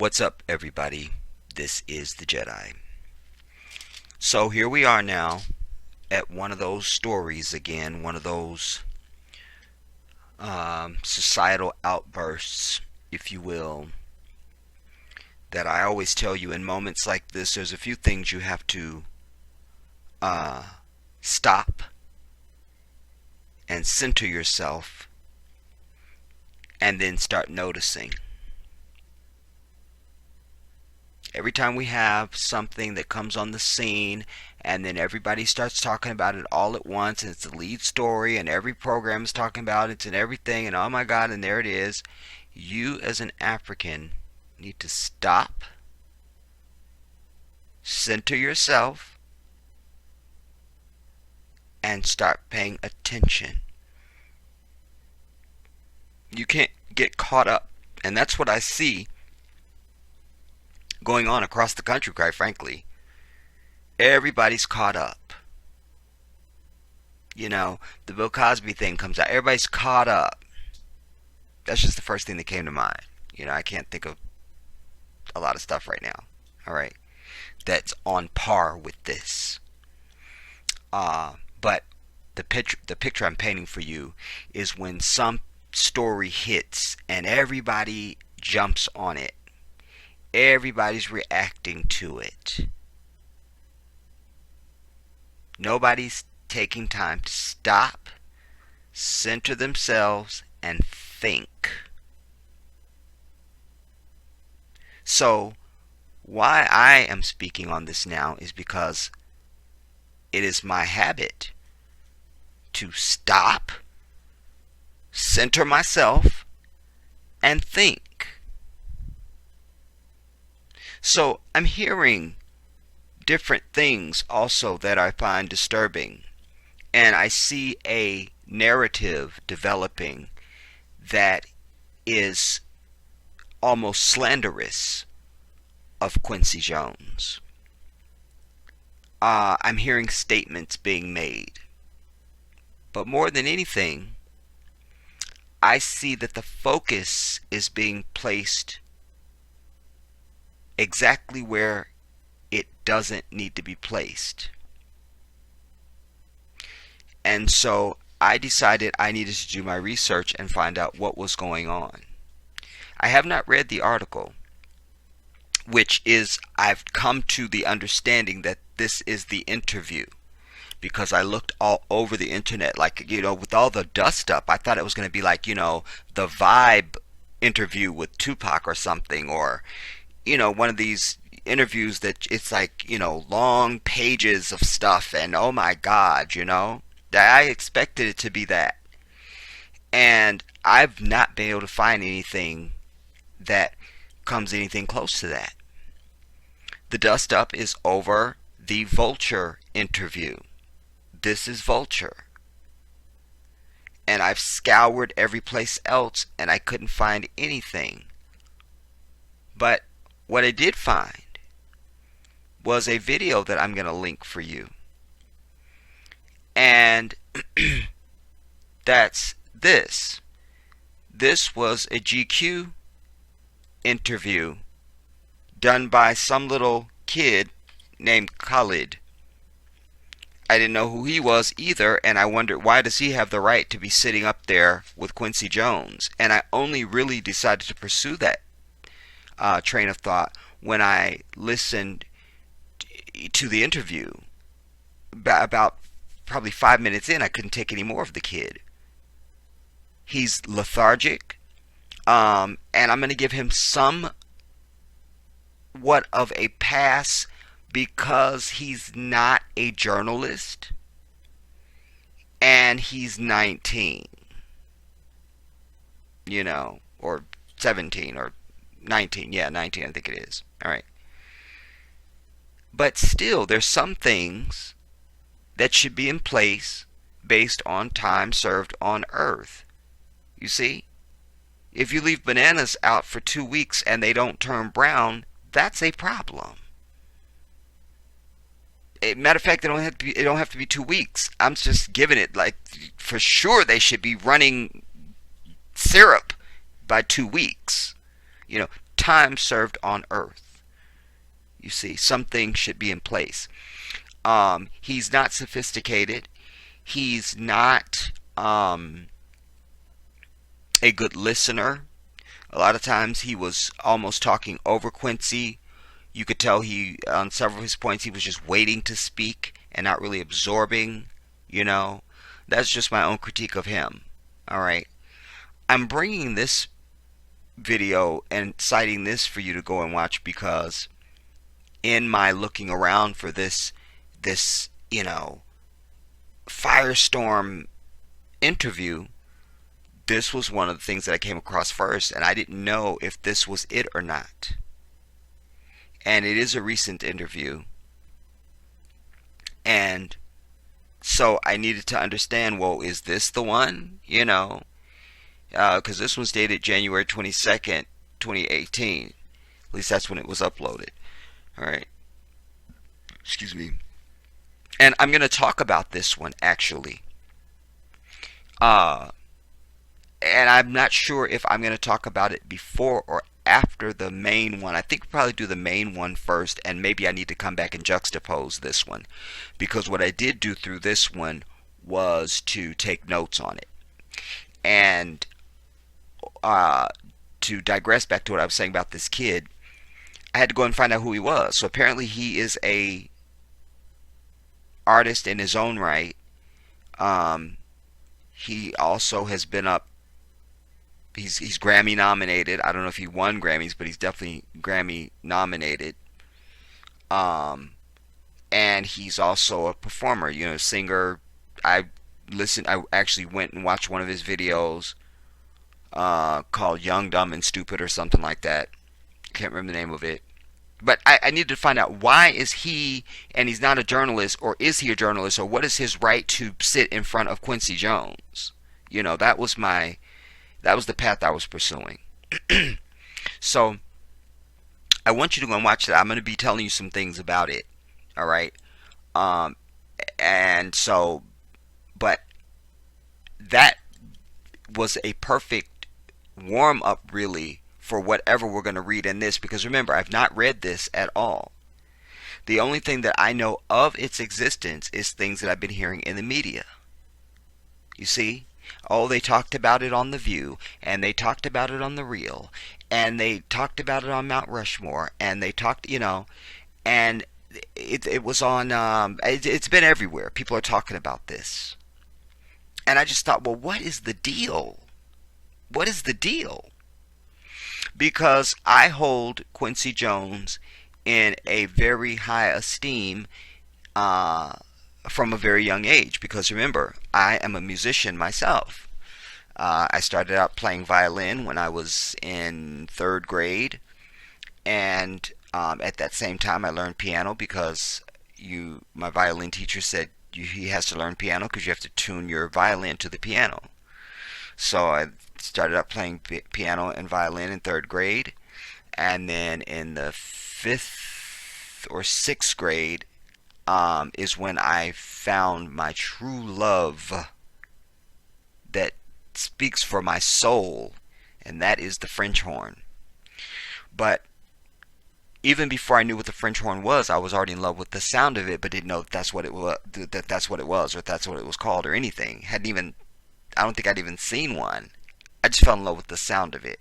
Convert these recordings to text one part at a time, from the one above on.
What's up, everybody? This is the Jedi. So here we are now at one of those stories again, one of those societal outbursts, if you will, that I always tell you in moments like this. There's a few things you have to stop and center yourself and then start noticing. Every time we have something that comes on the scene and then everybody starts talking about it all at once, and it's the lead story and every program is talking about it and everything, and oh my God, and there it is, you as an African need to stop, center yourself, and start paying attention. You can't get caught up, and that's what I see going on across the country, quite frankly. Everybody's caught up. You know, the Bill Cosby thing comes out. Everybody's caught up. That's just the first thing that came to mind. You know, I can't think of a lot of stuff right now. All right. That's on par with this. But the picture I'm painting for you is when some story hits and everybody jumps on it. Everybody's reacting to it. Nobody's taking time to stop, center themselves, and think. So, why I am speaking on this now is because it is my habit to stop, center myself, and think. So I'm hearing different things also that I find disturbing, and I see a narrative developing that is almost slanderous of Quincy Jones. I'm hearing statements being made, but more than anything, I see that the focus is being placed exactly where it doesn't need to be placed. And so I decided I needed to do my research and find out what was going on. I have not read the article, which is, I've come to the understanding that this is the interview, because I looked all over the internet, like, you know, with all the dust up, I thought it was going to be like, you know, the Vibe interview with Tupac or something, or you know, one of these interviews that it's like, you know, long pages of stuff, and oh my God, you know, I expected it to be that. And I've not been able to find anything that comes anything close to that. The dust up is over the Vulture interview. This is Vulture. And I've scoured every place else and I couldn't find anything. But what I did find was a video that I'm going to link for you. And that's this. This was a GQ interview done by some little kid named Khalid. I didn't know who he was either, and I wondered, why does he have the right to be sitting up there with Quincy Jones? And I only really decided to pursue that train of thought when I listened to the interview. About probably 5 minutes in, I couldn't take any more of the kid. He's lethargic, and I'm going to give him somewhat of a pass because he's not a journalist and he's 19, you know, or 17 or 19, yeah, 19 I think it is. Alright. But still, there's some things that should be in place based on time served on Earth. You see? If you leave bananas out for 2 weeks and they don't turn brown, that's a problem. Matter of fact, it don't have to be 2 weeks. I'm just giving it, like, for sure they should be running syrup by 2 weeks. You know, time served on earth. You see, some things should be in place. He's not sophisticated. He's not a good listener. A lot of times he was almost talking over Quincy. You could tell he, on several of his points, he was just waiting to speak and not really absorbing, you know. That's just my own critique of him. All right. I'm bringing this video and citing this for you to go and watch because in my looking around for this, firestorm interview, this was one of the things that I came across first, and I didn't know if this was it or not. And it is a recent interview, and so I needed to understand, well, is this the one? Because this was dated January 22nd, 2018. At least that's when it was uploaded. All right. Excuse me. And I'm going to talk about this one, actually. And I'm not sure if I'm going to talk about it before or after the main one. I think we'll probably do the main one first, and maybe I need to come back and juxtapose this one. Because what I did do through this one was to take notes on it. And to digress back to what I was saying about this kid, I had to go and find out who he was. So apparently he is a artist in his own right. He also has been up. He's Grammy nominated. I don't know if he won Grammys, but he's definitely Grammy nominated. And he's also a performer, singer. I actually went and watched one of his videos called Young, Dumb, and Stupid or something like that. Can't remember the name of it. But I needed to find out, why is he, and he's not a journalist, or is he a journalist, or what is his right to sit in front of Quincy Jones? That was the path I was pursuing. So I want you to go and watch that. I'm going to be telling you some things about it. All right. And so, but that was a perfect warm up, really, for whatever we're going to read in this, because remember, I've not read this at all. The only thing that I know of its existence is things that I've been hearing in the media. You see? Oh, they talked about it on The View, and they talked about it on The Real, and they talked about it on Mount Rushmore, and they talked, and it was on, it's been everywhere. People are talking about this. And I just thought, well, what is the deal? What is the deal? Because I hold Quincy Jones in a very high esteem from a very young age. Because remember, I am a musician myself. I started out playing violin when I was in 3rd grade. And at that same time, I learned piano because my violin teacher said he has to learn piano because you have to tune your violin to the piano. So I started out playing piano and violin in 3rd grade, and then in the 5th or 6th grade is when I found my true love that speaks for my soul, and that is the French horn. But even before I knew what the French horn was, I was already in love with the sound of it, but didn't know that's what it was, or that's what it was called, or anything. I don't think I'd even seen one. I just fell in love with the sound of it.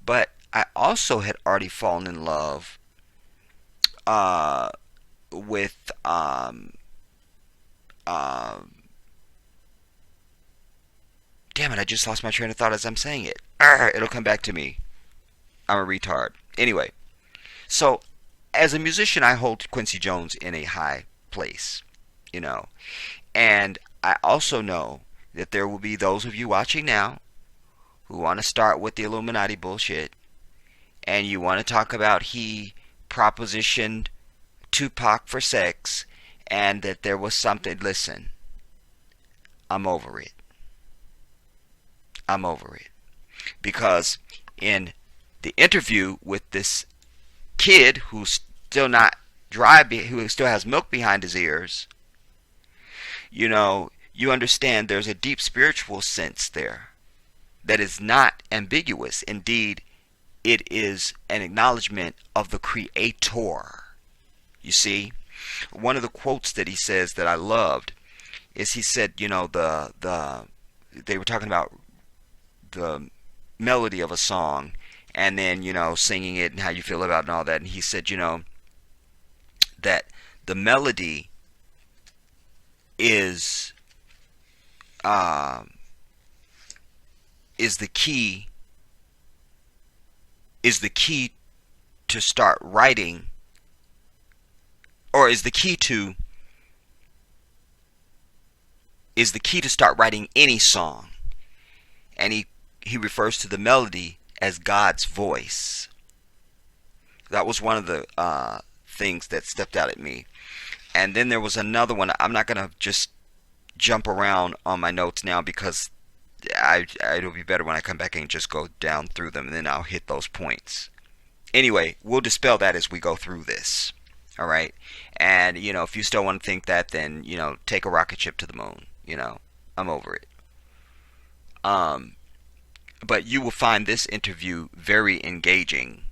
But I also had already fallen in love with damn it, I just lost my train of thought as I'm saying it. It'll come back to me. I'm a retard. Anyway, so as a musician, I hold Quincy Jones in a high place, and I also know that there will be those of you watching now who want to start with the Illuminati bullshit, and you want to talk about he propositioned Tupac for sex, and that there was something. Listen, I'm over it. I'm over it. Because in the interview with this kid who's still not dry, who still has milk behind his ears, you understand there's a deep spiritual sense there that is not ambiguous. Indeed, it is an acknowledgement of the creator. You see, one of the quotes that he says that I loved is, he said, you know, they were talking about the melody of a song, and then, you know, singing it and how you feel about it and all that. And he said, you know, that the melody is the key to start writing, or is the key to start writing any song. And he refers to the melody as God's voice. That was one of the things that stepped out at me. And then there was another one. I'm not going to just jump around on my notes now, because it'll be better when I come back and just go down through them, and then I'll hit those points. Anyway, we'll dispel that as we go through this. All right? And, you know, if you still want to think that, then, you know, take a rocket ship to the moon. You know, I'm over it. But you will find this interview very engaging,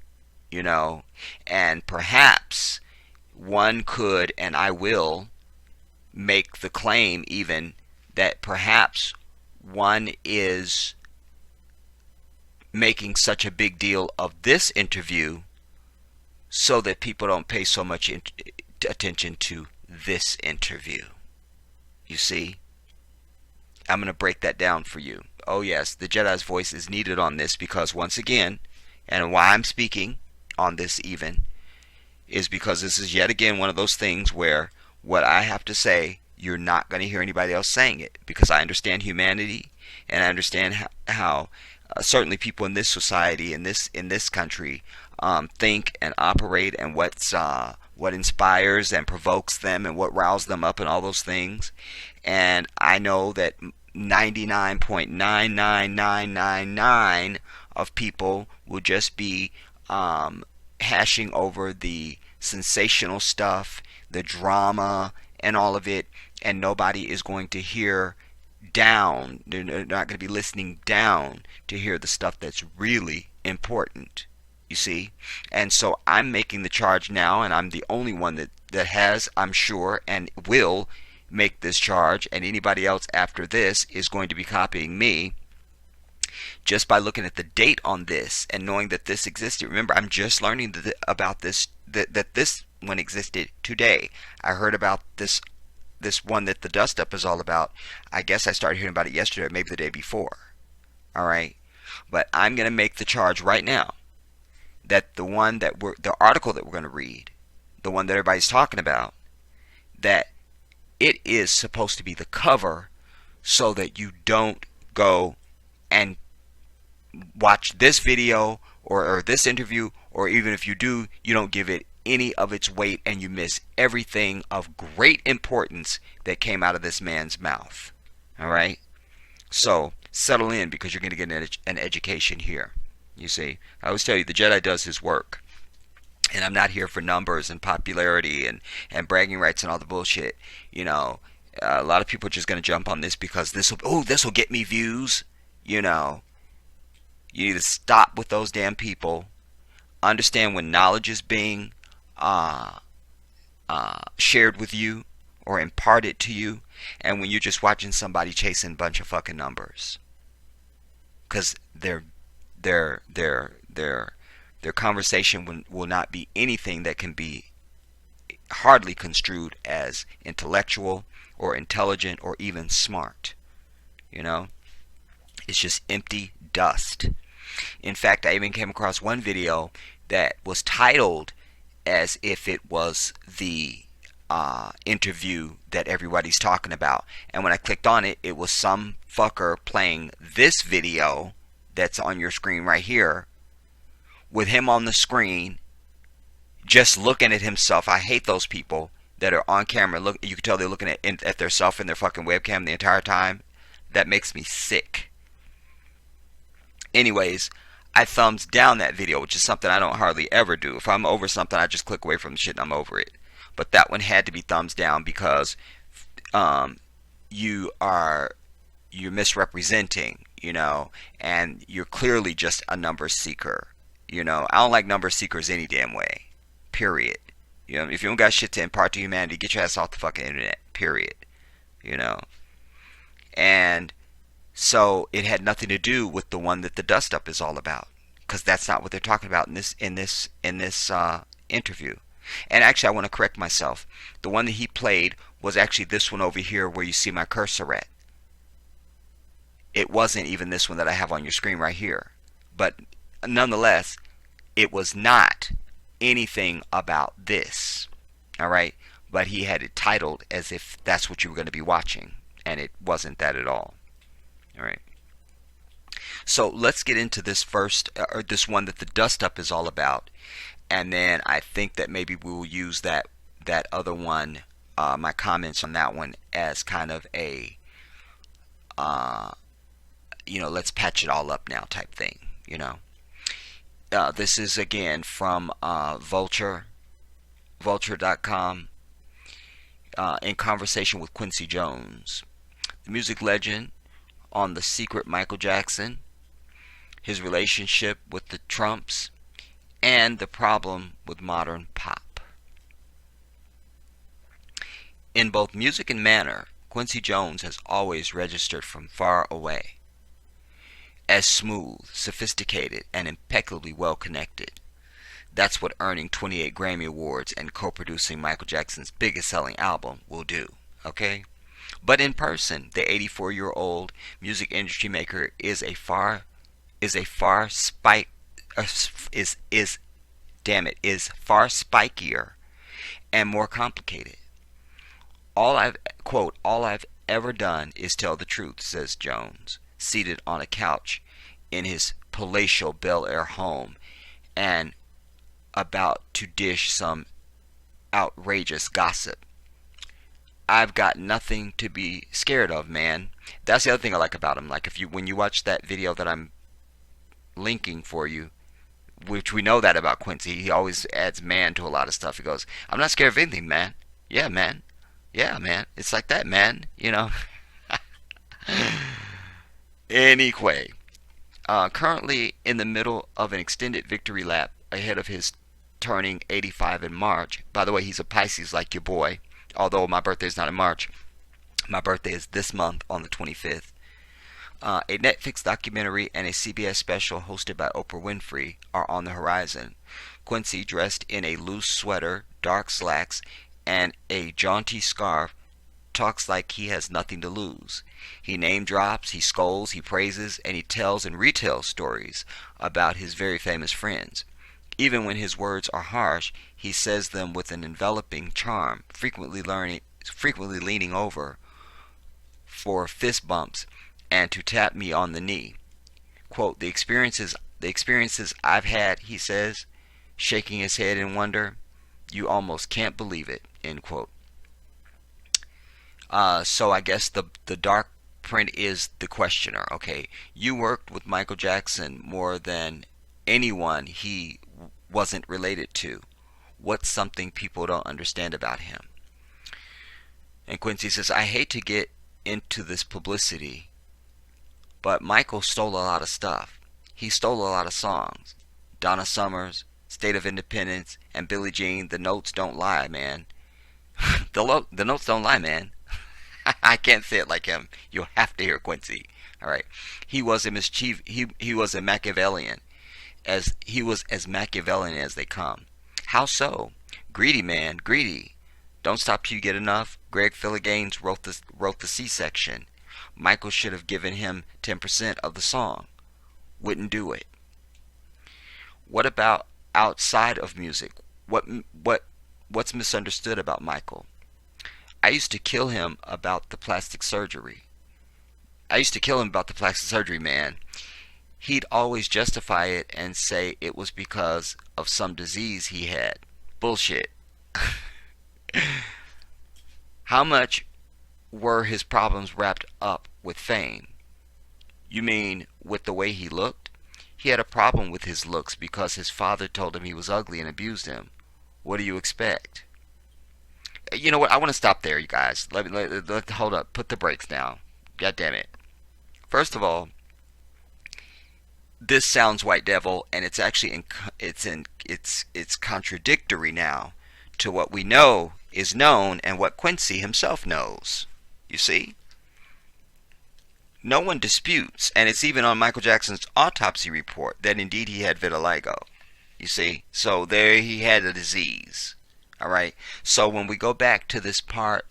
you know, and perhaps one could, and I will, make the claim even that perhaps one is making such a big deal of this interview so that people don't pay so much attention to this interview. You see? I'm going to break that down for you. Oh yes, the Jedi's voice is needed on this, because once again, and why I'm speaking on this even, is because this is yet again one of those things where what I have to say, you're not going to hear anybody else saying it, because I understand humanity, and I understand how certainly people in this society, in this country, think and operate, and what inspires and provokes them, and what riles them up, and all those things. And I know that 99.99999 of people will just be hashing over the sensational stuff, the drama, and all of it, and nobody is going to hear down. They're not going to be listening down to hear the stuff that's really important. You see? And so I'm making the charge now, and I'm the only one that has, I'm sure, and will make this charge, and anybody else after this is going to be copying me, just by looking at the date on this and knowing that this existed. Remember, I'm just learning about this, that this one existed today. I heard about this one that the dust up is all about. I guess I started hearing about it yesterday, or maybe the day before. All right, but I'm going to make the charge right now that the article that we're going to read, the one that everybody's talking about, that it is supposed to be the cover, so that you don't go and watch this video or this interview, or even if you do, you don't give it any of its weight, and you miss everything of great importance that came out of this man's mouth. All right? So settle in, because you're going to get an education here. You see, I always tell you, the Jedi does his work. And I'm not here for numbers and popularity and bragging rights and all the bullshit. You know, a lot of people are just going to jump on this because this will get me views. You know, you need to stop with those damn people. Understand when knowledge is being shared with you or imparted to you, and when you're just watching somebody chasing a bunch of fucking numbers. Because their conversation will not be anything that can be hardly construed as intellectual or intelligent or even smart. You know, it's just empty dust. In fact, I even came across one video that was titled as if it was the interview that everybody's talking about, and when I clicked on it, it was some fucker playing this video that's on your screen right here, with him on the screen just looking at himself. I hate those people that are on camera. Look, you can tell they're looking at their self in their fucking webcam the entire time. That makes me sick. Anyways, I thumbs down that video, which is something I don't hardly ever do. If I'm over something, I just click away from the shit and I'm over it. But that one had to be thumbs down, because you're misrepresenting, you know, and you're clearly just a number seeker. I don't like number seekers any damn way. Period. If you don't got shit to impart to humanity, get your ass off the fucking internet. Period. You know. And so it had nothing to do with the one that the dust up is all about, because that's not what they're talking about in this interview. And actually, I want to correct myself. The one that he played was actually this one over here where you see my cursor at. It wasn't even this one that I have on your screen right here. But nonetheless, it was not anything about this. All right? But he had it titled as if that's what you were going to be watching. And it wasn't that at all. All right. So let's get into this first, or this one that the dust up is all about. And then I think that maybe we will use that other one, my comments on that one, as kind of a, let's patch it all up now type thing. This is again from vulture.com, in conversation with Quincy Jones, the music legend, on the secret Michael Jackson, his relationship with the Trumps, and the problem with modern pop. In both music and manner, Quincy Jones has always registered from far away, as smooth, sophisticated, and impeccably well connected. That's what earning 28 Grammy Awards and co-producing Michael Jackson's biggest selling album will do, okay? But in person, the 84-year-old music industry maker is far spikier and more complicated. All I've ever done is tell the truth, says Jones, seated on a couch in his palatial Bel Air home and about to dish some outrageous gossip. I've got nothing to be scared of, man. That's the other thing I like about him. Like when you watch that video that I'm linking for you, which we know that about Quincy, he always adds man to a lot of stuff. He goes, "I'm not scared of anything, man. Yeah, man. Yeah, man. It's like that, man." Anyway, currently in the middle of an extended victory lap ahead of his turning 85 in March. By the way, he's a Pisces like your boy. Although my birthday is not in March. My birthday is this month on the 25th. A Netflix documentary and a CBS special hosted by Oprah Winfrey are on the horizon. Quincy, dressed in a loose sweater, dark slacks, and a jaunty scarf, talks like he has nothing to lose. He name drops, he scolds, he praises, and he tells and retells stories about his very famous friends. Even when his words are harsh, he says them with an enveloping charm, frequently leaning over for fist bumps and to tap me on the knee. Quote, the experiences I've had, he says, shaking his head in wonder, you almost can't believe it, end quote. So I guess the dark print is the questioner. Okay, you worked with Michael Jackson more than anyone he wasn't related to. What's something people don't understand about him? And Quincy says, I hate to get into this publicity, but Michael stole a lot of stuff. He stole a lot of songs. Donna Summers, State of Independence, and Billie Jean, the notes don't lie, man. The notes don't lie, man. I can't say it like him. You'll have to hear Quincy. All right. He was a Machiavellian. He was as Machiavellian as they come. How so? Greedy, man, greedy. Don't stop till you get enough. Greg Philliganes wrote the C-section. Michael should have given him 10% of the song. Wouldn't do it. What about outside of music? What's misunderstood about Michael? I used to kill him about the plastic surgery. Man. He'd always justify it and say it was because of some disease he had. Bullshit. How much were his problems wrapped up with fame? You mean with the way he looked? He had a problem with his looks because his father told him he was ugly and abused him. What do you expect? You know what? I want to stop there, you guys. Hold up. Put the brakes down. God damn it. First of all, this sounds White Devil, and it's actually it's contradictory now to what we know is known and what Quincy himself knows. You see, no one disputes, and it's even on Michael Jackson's autopsy report that indeed he had vitiligo. You see, so there he had a disease. All right. So when we go back to this part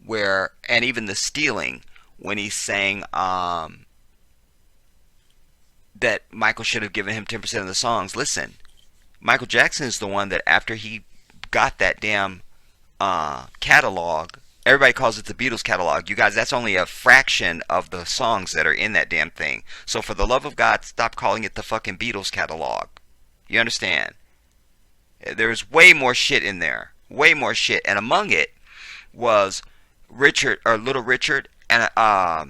where, and even the stealing, when he's saying that Michael should have given him 10% of the songs. Listen, Michael Jackson is the one that after he got that damn catalog, everybody calls it the Beatles catalog. You guys, that's only a fraction of the songs that are in that damn thing. So for the love of God, stop calling it the fucking Beatles catalog. You understand? There's way more shit in there. Way more shit. And among it was Richard, or Little Richard, and oh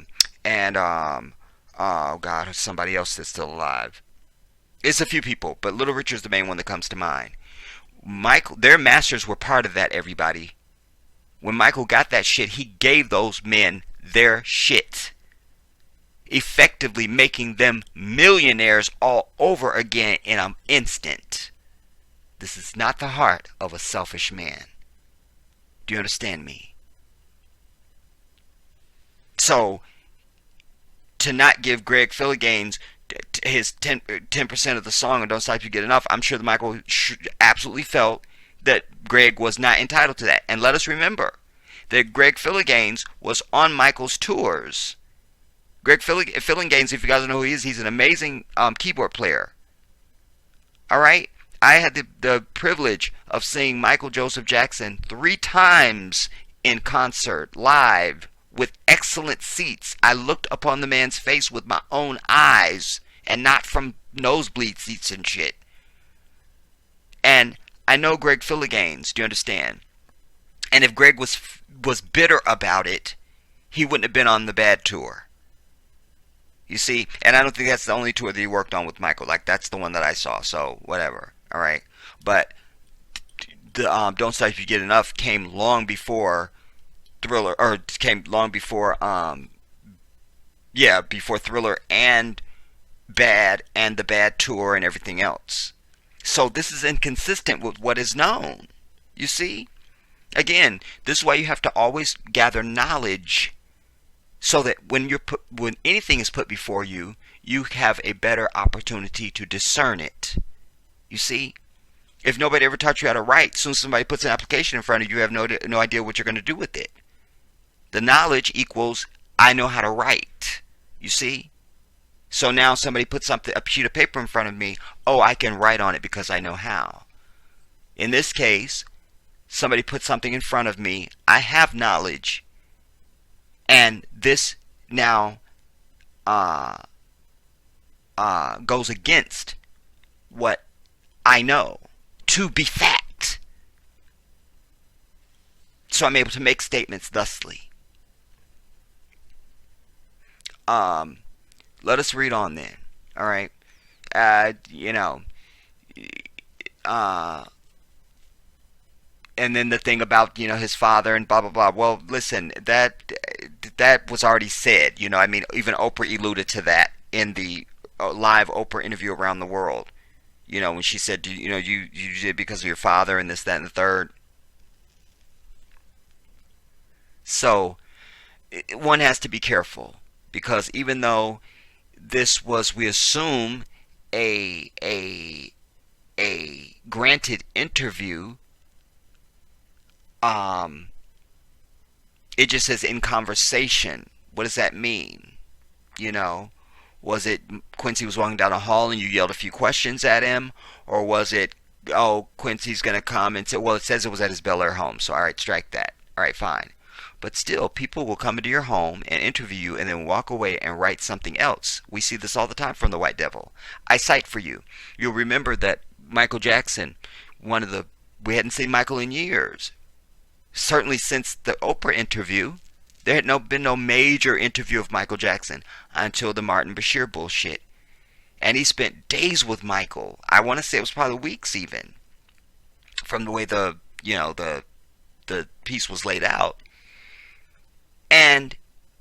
God, somebody else that's still alive. It's a few people, but Little Richard's the main one that comes to mind. Michael, their masters were part of that, everybody. When Michael got that shit, he gave those men their shit, effectively making them millionaires all over again in an instant. This is not the heart of a selfish man. Do you understand me? So, to not give Greg Philliganes his 10% of the song and Don't Stop You Get Enough, I'm sure that Michael absolutely felt that Greg was not entitled to that. And let us remember that Greg Philliganes was on Michael's tours. Greg Philliganes, if you guys don't know who he is, he's an amazing keyboard player. Alright? I had the privilege of seeing Michael Joseph Jackson 3 times in concert, live, with excellent seats. I looked upon the man's face with my own eyes, and not from nosebleed seats and shit. And I know Greg Philliganes, do you understand? And if Greg was bitter about it, he wouldn't have been on the Bad tour. You see? And I don't think that's the only tour that he worked on with Michael. Like, that's the one that I saw, so whatever. Alright? But the Don't Stop If You Get Enough came long before Thriller, or came long before before Thriller and Bad and the Bad tour and everything else. So this is inconsistent with what is known. You see? Again, this is why you have to always gather knowledge, so that when anything is put before you, you have a better opportunity to discern it. You see? If nobody ever taught you how to write, as soon as somebody puts an application in front of you, you have no idea what you're going to do with it. The knowledge equals, I know how to write. You see? So now somebody puts a sheet of paper in front of me, oh, I can write on it because I know how. In this case, somebody puts something in front of me, I have knowledge, and this now goes against what I know to be fact. So I'm able to make statements thusly. Let us read on then. Alright. And then the thing about, his father and blah, blah, blah. Well, listen, that was already said. I mean, even Oprah alluded to that in the live Oprah interview around the world. When she said, you did because of your father and this, that, and the third. So, one has to be careful. Because even though this was, we assume, a granted interview, it just says in conversation. What does that mean? Was it Quincy was walking down a hall and you yelled a few questions at him? Or was it, oh, Quincy's going to come and say, well, it says it was at his Bel Air home, so alright, strike that. Alright, fine. But still, people will come into your home and interview you and then walk away and write something else. We see this all the time from the White Devil. I cite for you. You'll remember that Michael Jackson, we hadn't seen Michael in years. Certainly since the Oprah interview, there had been no major interview of Michael Jackson until the Martin Bashir bullshit. And he spent days with Michael. I want to say it was probably weeks even. From the way the piece was laid out. And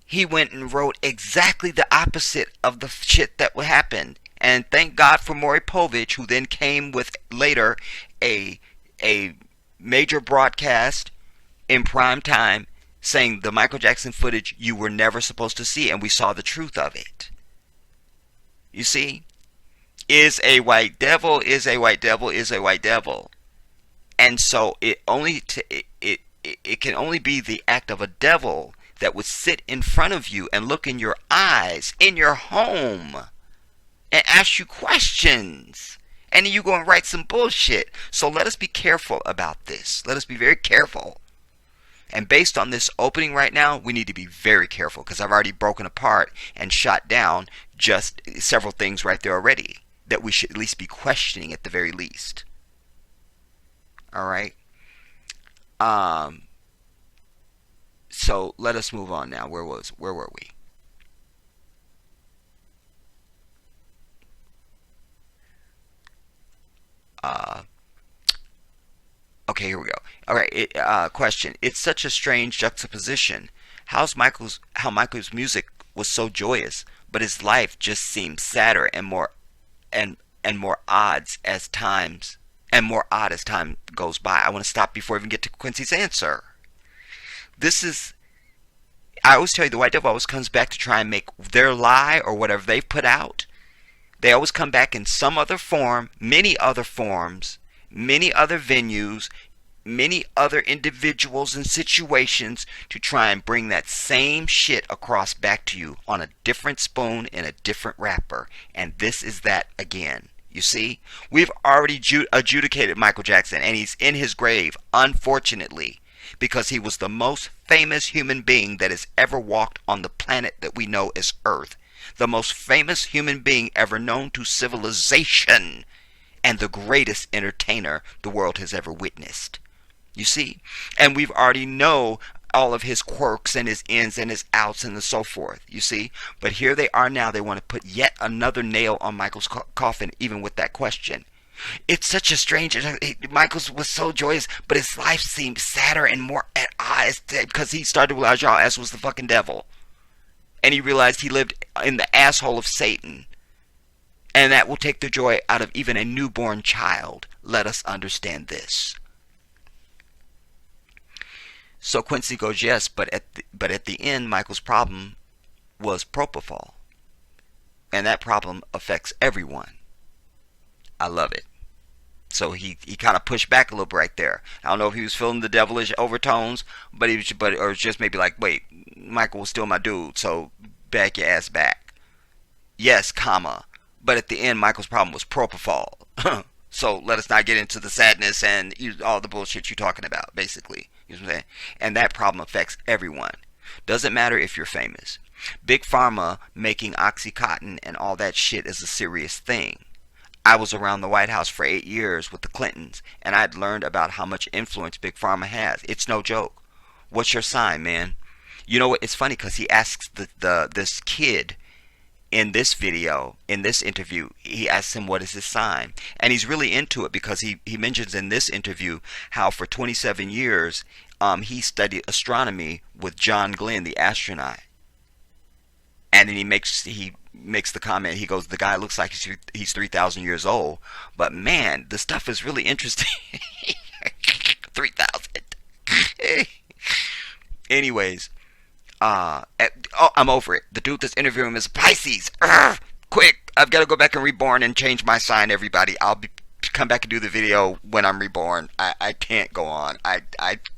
he went and wrote exactly the opposite of the shit that happened. And thank God for Maury Povich, who then came with later a a major broadcast in prime time saying the Michael Jackson footage you were never supposed to see, and we saw the truth of it. You see? Is a white devil, is a white devil, is a white devil. And so it can only be the act of a devil that would sit in front of you and look in your eyes in your home and ask you questions. And then you go and write some bullshit. So let us be careful about this. Let us be very careful. And based on this opening right now, we need to be very careful, because I've already broken apart and shot down just several things right there already that we should at least be questioning at the very least. All right. So let us move on now. Where were we? Okay, here we go. All right. Question. It's such a strange juxtaposition. How Michael's music was so joyous, but his life just seems sadder and more odds as times and more odd as time goes by. I want to stop before I even get to Quincy's answer. This is, I always tell you, the White Devil always comes back to try and make their lie or whatever they've put out. They always come back in some other form, many other forms, many other venues, many other individuals and situations to try and bring that same shit across back to you on a different spoon in a different wrapper. And this is that again. You see, we've already adjudicated Michael Jackson, and he's in his grave, unfortunately, because he was the most famous human being that has ever walked on the planet that we know as Earth. The most famous human being ever known to civilization, and the greatest entertainer the world has ever witnessed. You see? And we've already know all of his quirks and his ins and his outs and so forth. You see? But here they are now. They want to put yet another nail on Michael's coffin, even with that question. It's such a strange... Michael's was so joyous, but his life seemed sadder and more at odds because he started to realize y'all ass was the fucking devil. And he realized he lived in the asshole of Satan. And that will take the joy out of even a newborn child. Let us understand this. So Quincy goes, yes, but at the end, Michael's problem was propofol. And that problem affects everyone. I love it. So he kind of pushed back a little bit right there. I don't know if he was feeling the devilish overtones, or it's just maybe like, wait, Michael was still my dude, so back your ass back. Yes, comma. But at the end, Michael's problem was propofol. So let us not get into the sadness and all the bullshit you're talking about, basically. You know what I'm saying? And that problem affects everyone. Doesn't matter if you're famous. Big Pharma making Oxycontin and all that shit is a serious thing. I was around the White House for 8 years with the Clintons, and I'd learned about how much influence Big Pharma has. It's no joke. What's your sign, man? You know what? It's funny because he asks this kid in this video, in this interview, he asks him what is his sign. And he's really into it because he mentions in this interview how for 27 years he studied astronomy with John Glenn, the astronaut. And then he makes the comment, he goes, the guy looks like he's 3,000 years old. But man, the stuff is really interesting. 3,000. Anyways. I'm over it. The dude that's interviewing him is Pisces. Quick, I've got to go back and reborn and change my sign, everybody. Come back and do the video when I'm reborn. I can't go on. I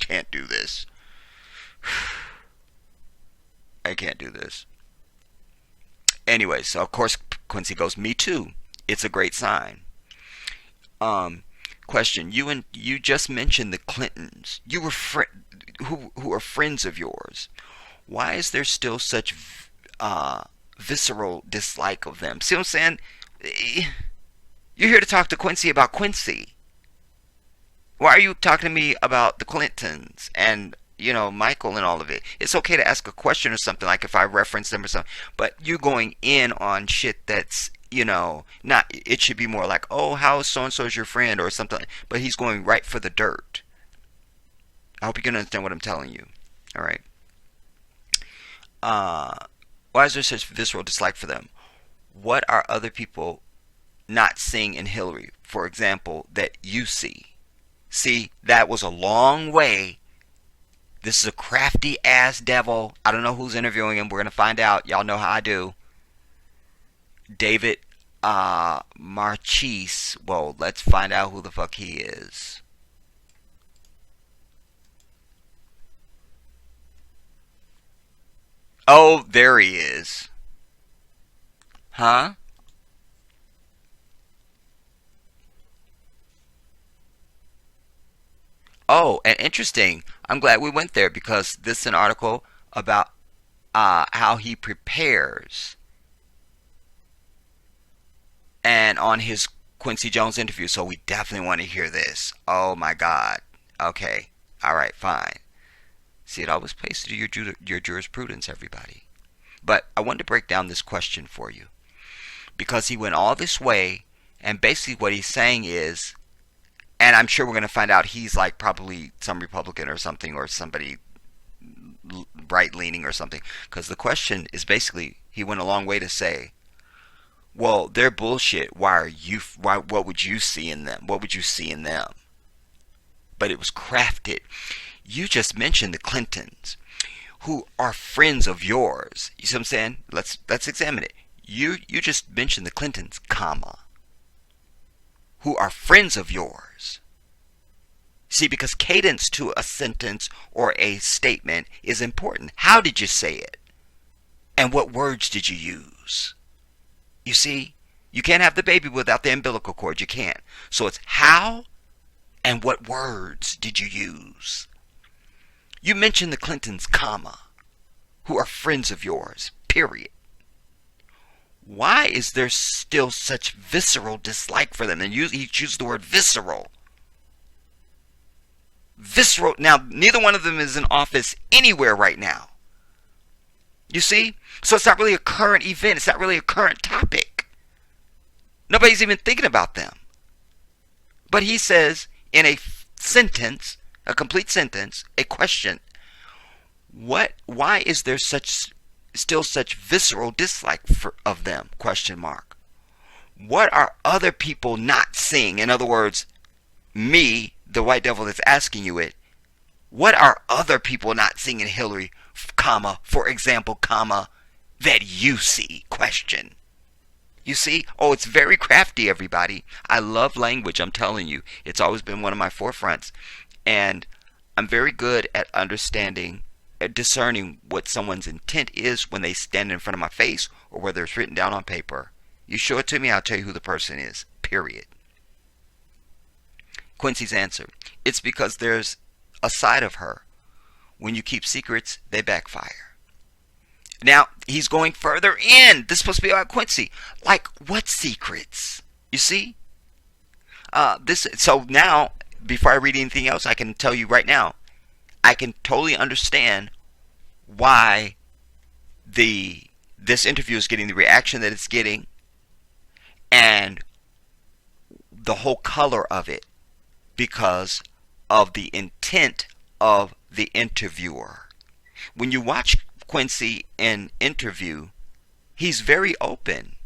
can't do this. I can't do this. Anyway, so of course Quincy goes, me too. It's a great sign. Question, you just mentioned the Clintons. You were who are friends of yours. Why is there still such visceral dislike of them? See what I'm saying? You're here to talk to Quincy about Quincy. Why are you talking to me about the Clintons and, Michael and all of it? It's okay to ask a question or something, like if I reference them or something. But you're going in on shit that's, not, it should be more like, oh, how so-and-so's your friend or something. But he's going right for the dirt. I hope you can understand what I'm telling you. All right. Why is there such visceral dislike for them? What are other people not seeing in Hillary, for example, that you see? See, that was a long way. This is a crafty ass devil. I don't know who's interviewing him. We're going to find out. Y'all know how I do. David Marchese. Well, let's find out who the fuck he is. Oh, there he is. Huh? Oh, and interesting. I'm glad we went there because this is an article about how he prepares and on his Quincy Jones interview. So we definitely want to hear this. Oh my God. Okay. All right. Fine. See, it always plays to your jurisprudence, everybody. But I wanted to break down this question for you because he went all this way, and basically what he's saying is, and I'm sure we're going to find out he's like probably some Republican or something, or somebody right leaning or something, because the question is basically he went a long way to say, well, they're bullshit. What would you see in them? What would you see in them? But it was crafted. You just mentioned the Clintons, who are friends of yours. You see what I'm saying? Let's examine it. You just mentioned the Clintons, comma, who are friends of yours. See, because cadence to a sentence or a statement is important. How did you say it? And what words did you use? You see, you can't have the baby without the umbilical cord. You can't. So it's how and what words did you use? You mentioned the Clintons, comma, who are friends of yours, period. Why is there still such visceral dislike for them? And he used the word visceral. Visceral. Now, neither one of them is in office anywhere right now. You see? So it's not really a current event. It's not really a current topic. Nobody's even thinking about them. But he says in a sentence, a complete sentence, a question, why is there still such visceral dislike of them? Question mark. What are other people not seeing? In other words, me, the white devil that's asking you it, what are other people not seeing in Hillary, comma, for example, comma, that you see? Question. You see? Oh, it's very crafty, everybody. I love language, I'm telling you. It's always been one of my forefronts. And I'm very good at understanding, at discerning what someone's intent is when they stand in front of my face or whether it's written down on paper. You show it to me, I'll tell you who the person is. Period. Quincy's answer. It's because there's a side of her. When you keep secrets, they backfire. Now, he's going further in. This is supposed to be about Quincy. Like, what secrets? You see? So now, before I read anything else, I can tell you right now, I can totally understand why this interview is getting the reaction that it's getting and the whole color of it because of the intent of the interviewer. When you watch Quincy in interview, he's very open.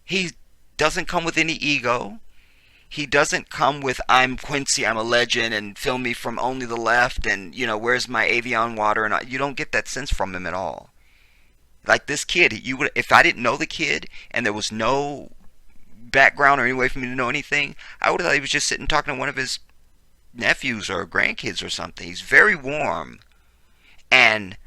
He doesn't come with any ego. He doesn't come with, I'm Quincy, I'm a legend, and film me from only the left, and, where's my Avion water? And you don't get that sense from him at all. Like this kid, if I didn't know the kid, and there was no background or any way for me to know anything, I would have thought he was just sitting talking to one of his nephews or grandkids or something. He's very warm. And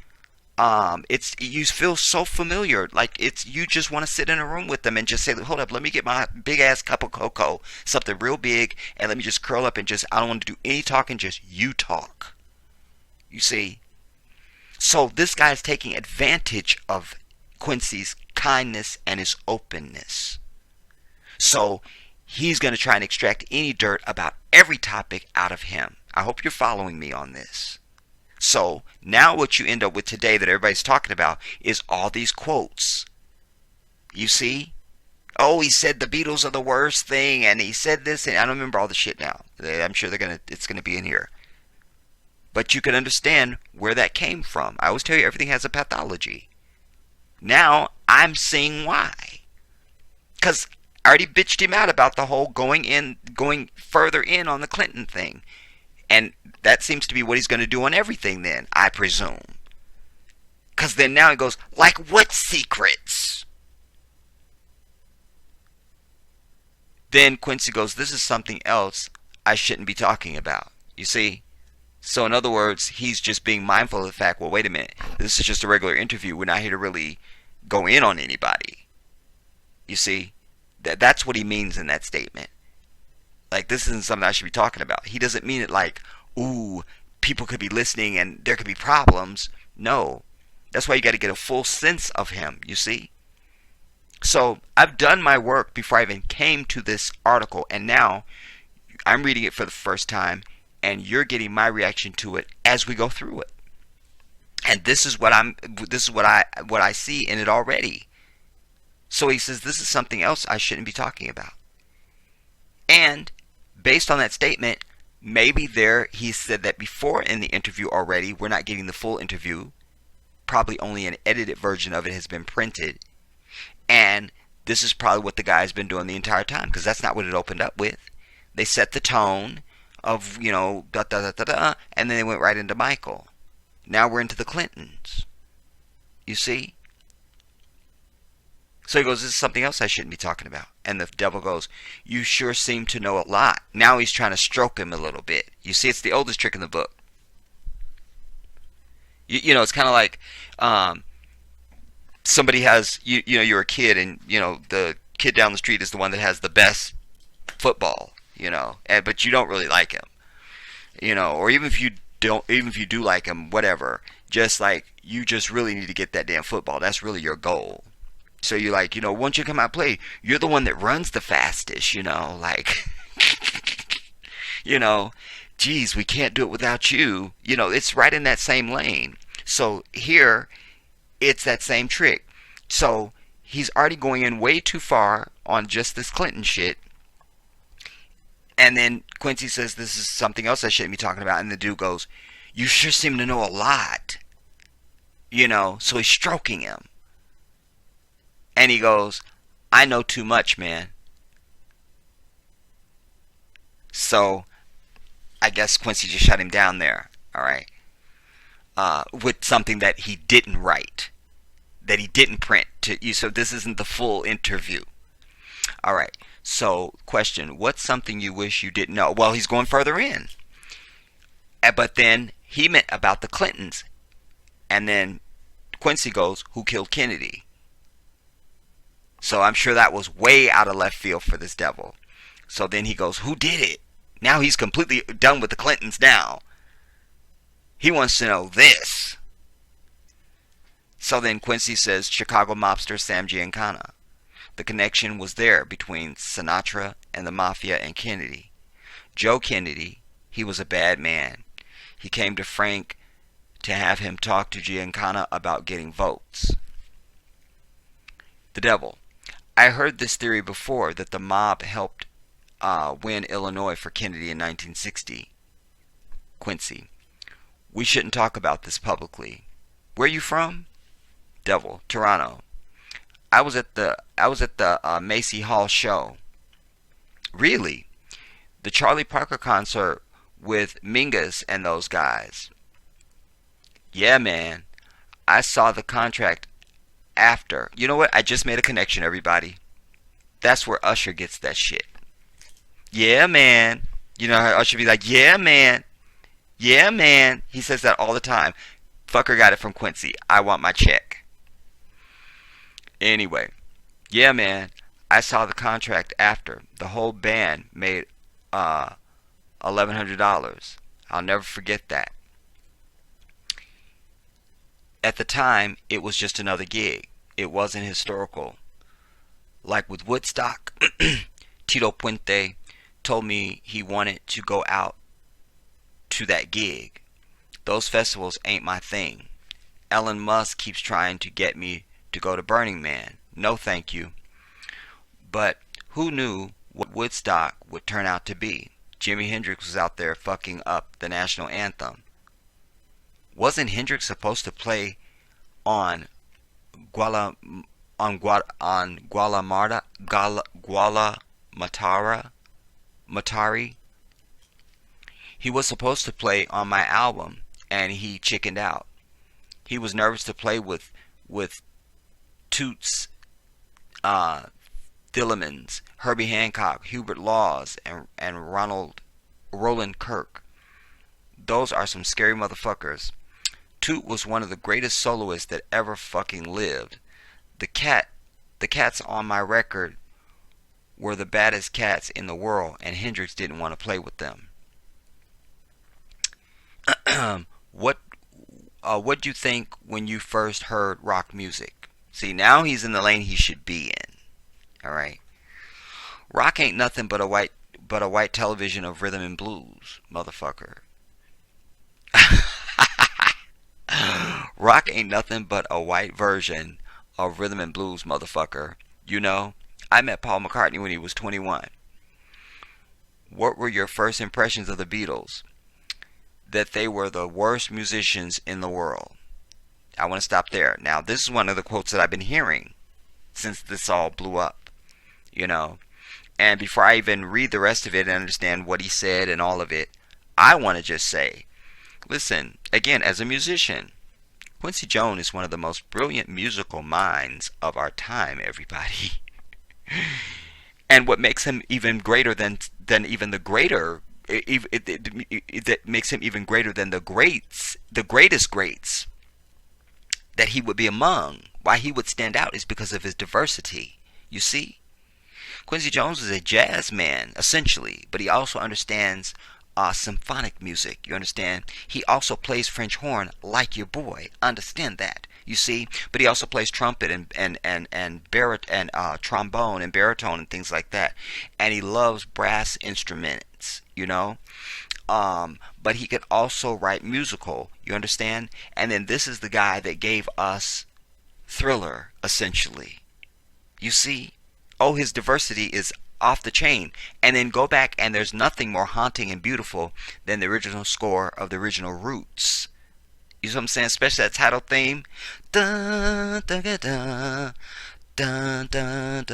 you feel so familiar, like you just want to sit in a room with them and just say, hold up, let me get my big ass cup of cocoa, something real big, and let me just curl up and I don't want to do any talking, just you talk. You see? So this guy is taking advantage of Quincy's kindness and his openness. So he's going to try and extract any dirt about every topic out of him. I hope you're following me on this. So now what you end up with today that everybody's talking about is all these quotes. You see? Oh, he said the Beatles are the worst thing, and he said this, and I don't remember all the shit now. I'm sure it's gonna be in here. But you can understand where that came from. I always tell you everything has a pathology. Now I'm seeing why. Because I already bitched him out about the whole going further in on the Clinton thing. And that seems to be what he's going to do on everything then, I presume. Because then now he goes, like what secrets? Then Quincy goes, this is something else I shouldn't be talking about. You see? So in other words, he's just being mindful of the fact, well, wait a minute. This is just a regular interview. We're not here to really go in on anybody. You see? That's what he means in that statement. Like, this isn't something I should be talking about. He doesn't mean it like, ooh, people could be listening and there could be problems. No. That's why you got to get a full sense of him, you see? So, I've done my work before I even came to this article, and now I'm reading it for the first time, and you're getting my reaction to it as we go through it. And this is what I see in it already. So he says, this is something else I shouldn't be talking about. And based on that statement, maybe he said that before in the interview already. We're not getting the full interview. Probably only an edited version of it has been printed. And this is probably what the guy's been doing the entire time, because that's not what it opened up with. They set the tone of, da da da da da, and then they went right into Michael. Now we're into the Clintons. You see? So he goes, this is something else I shouldn't be talking about. And the devil goes, you sure seem to know a lot. Now he's trying to stroke him a little bit. You see, it's the oldest trick in the book. It's kind of like somebody has, you're a kid, and, the kid down the street is the one that has the best football, but you don't really like him, or even if you do like him, whatever, just like, you just really need to get that damn football. That's really your goal. So you're like, once you come out and play, you're the one that runs the fastest, like, geez, we can't do it without you. It's right in that same lane. So here, it's that same trick. So he's already going in way too far on just this Clinton shit. And then Quincy says, this is something else I shouldn't be talking about. And the dude goes, you sure seem to know a lot. So he's stroking him. And he goes, I know too much, man. So, I guess Quincy just shut him down there. Alright. With something that he didn't write. That he didn't print to you. So this isn't the full interview. Alright. So, question. What's something you wish you didn't know? Well, he's going further in. But then, he meant about the Clintons. And then, Quincy goes, who killed Kennedy? So I'm sure that was way out of left field for this devil. So then he goes, who did it? Now he's completely done with the Clintons now. He wants to know this. So then Quincy says, Chicago mobster Sam Giancana. The connection was there between Sinatra and the Mafia and Kennedy. Joe Kennedy, he was a bad man. He came to Frank to have him talk to Giancana about getting votes. The devil. I heard this theory before, that the mob helped win Illinois for Kennedy in 1960. Quincy. We shouldn't talk about this publicly. Where are you from? Devil. Toronto. I was at the Macy Hall show. Really? The Charlie Parker concert with Mingus and those guys. Yeah, man. I saw the contract after. You know what? I just made a connection, everybody. That's where Usher gets that shit. Yeah, man. You know how Usher be like, yeah, man. Yeah, man. He says that all the time. Fucker got it from Quincy. I want my check. Anyway. Yeah, man. I saw the contract after. The whole band made $1,100. I'll never forget that. At the time, it was just another gig. It wasn't historical. Like with Woodstock, Tito Puente told me he wanted to go out to that gig. Those festivals ain't my thing. Elon Musk keeps trying to get me to go to Burning Man. No thank you. But who knew what Woodstock would turn out to be? Jimi Hendrix was out there fucking up the national anthem. Wasn't Hendrix supposed to play on on Guala Matari. He was supposed to play on my album, and he chickened out. He was nervous to play with Toots uh, Thielemans, Herbie Hancock, Hubert Laws, and Roland Kirk. Those are some scary motherfuckers. Toot was one of the greatest soloists that ever fucking lived. The cats on my record were the baddest cats in the world, and Hendrix didn't want to play with them. what what do you think when you first heard rock music? See, now he's in the lane he should be in. All right. Rock ain't nothing but a white television of rhythm and blues, motherfucker. Rock ain't nothing but a white version of rhythm and blues, motherfucker. You know, I met Paul McCartney when he was 21. What were your first impressions of the Beatles? That they were the worst musicians in the world. I want to stop there. Now, this is one of the quotes that I've been hearing since this all blew up, you know. And before I even read the rest of it and understand what he said and all of it, I want to just say, listen, again, as a musician, Quincy Jones is one of the most brilliant musical minds of our time, everybody. And what makes him even greater than even the greater, that makes him even greater than the greats, the greatest greats that he would be among, why he would stand out, is because of his diversity. You see? Quincy Jones is a jazz man, essentially, but he also understands symphonic music. You understand? He also plays French horn like your boy. Understand that. You see? But he also plays trumpet and trombone and baritone and things like that. And he loves brass instruments, you know? But he could also write musical. You understand? And then this is the guy that gave us Thriller, essentially. You see? Oh, his diversity is off the chain. And then go back, and there's nothing more haunting and beautiful than the original score of the original Roots. You know what I'm saying? Especially that title theme. Dun, dun, dun, dun, dun, dun,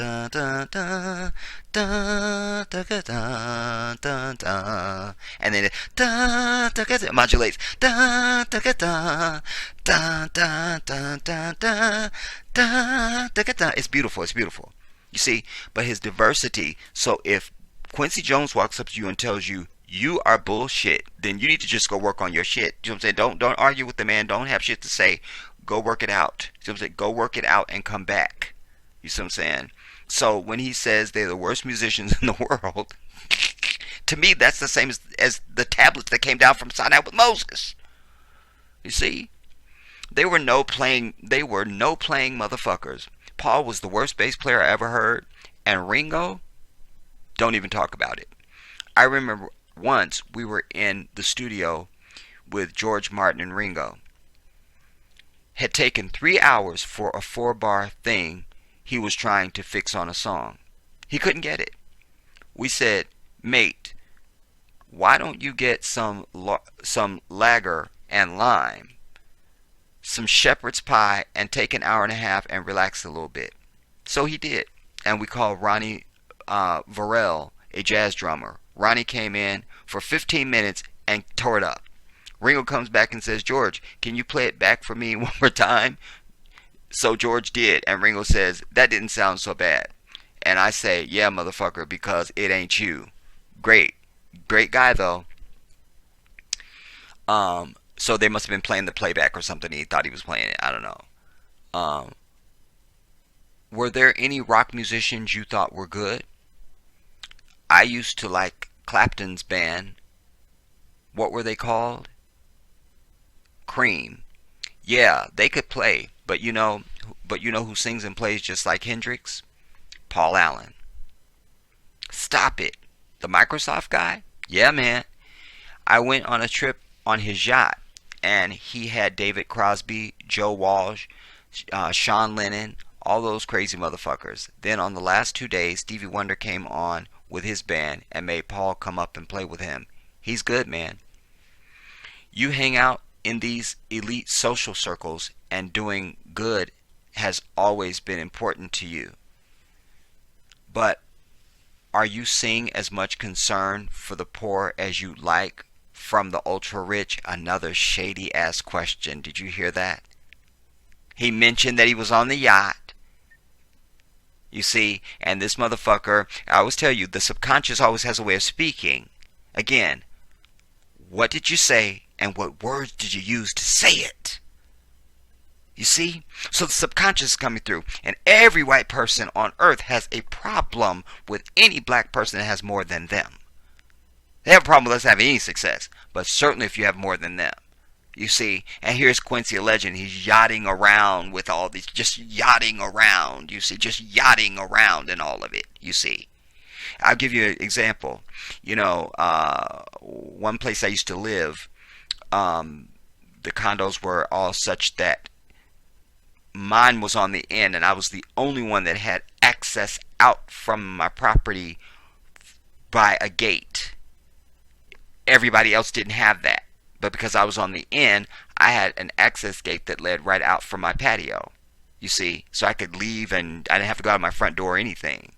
dun, dun, dun, dun, dun, dun, dun, and then it dun, dun, dun, modulates. Dun, dun, dun, dun, dun, dun, dun, dun, dun, dun, dun. It's beautiful. It's beautiful. You see, but his diversity. So if Quincy Jones walks up to you and tells you you are bullshit, then you need to just go work on your shit. You know what I'm saying? Don't argue with the man. Don't have shit to say. Go work it out. You know what I'm saying? Go work it out and come back. You see what I'm saying? So when he says they're the worst musicians in the world, to me that's the same as the tablets that came down from Sinai with Moses. You see? They were no playing motherfuckers. Paul was the worst bass player I ever heard, and Ringo, don't even talk about it. I remember once we were in the studio with George Martin and Ringo. Had taken 3 hours for a 4-bar thing he was trying to fix on a song. He couldn't get it. We said, mate, why don't you get some lager and lime, some shepherd's pie, and take an hour and a half and relax a little bit? So he did. And we called Ronnie Varel, a jazz drummer. Ronnie came in for 15 minutes and tore it up. Ringo comes back and says, George, can you play it back for me one more time? So George did, and Ringo says, that didn't sound so bad. And I say, yeah, motherfucker, because it ain't you. Great guy, though. So they must have been playing the playback or something. He thought he was playing it. I don't know. Were there any rock musicians you thought were good? I used to like Clapton's band. What were they called? Cream. Yeah, they could play, but you know who sings and plays just like Hendrix? Paul Allen. Stop it. The Microsoft guy? Yeah, man. I went on a trip on his yacht, and he had David Crosby, Joe Walsh, Sean Lennon, all those crazy motherfuckers. Then on the last 2 days, Stevie Wonder came on with his band and made Paul come up and play with him. He's good, man. You hang out in these elite social circles and doing good has always been important to you. But are you seeing as much concern for the poor as you like from the ultra rich? Another shady ass question. Did you hear that? He mentioned that he was on the yacht. You see, and this motherfucker, I always tell you, the subconscious always has a way of speaking. Again, what did you say and what words did you use to say it? You see? So the subconscious is coming through. And every white person on earth has a problem with any black person that has more than them. They have a problem with us having any success. But certainly if you have more than them. You see? And here's Quincy, a legend. He's yachting around with all these. Just yachting around. You see? Just yachting around in all of it. You see? I'll give you an example. You know, one place I used to live, the condos were all such that mine was on the end, and I was the only one that had access out from my property by a gate. Everybody else didn't have that. But because I was on the end, I had an access gate that led right out from my patio. You see? So I could leave and I didn't have to go out my front door or anything.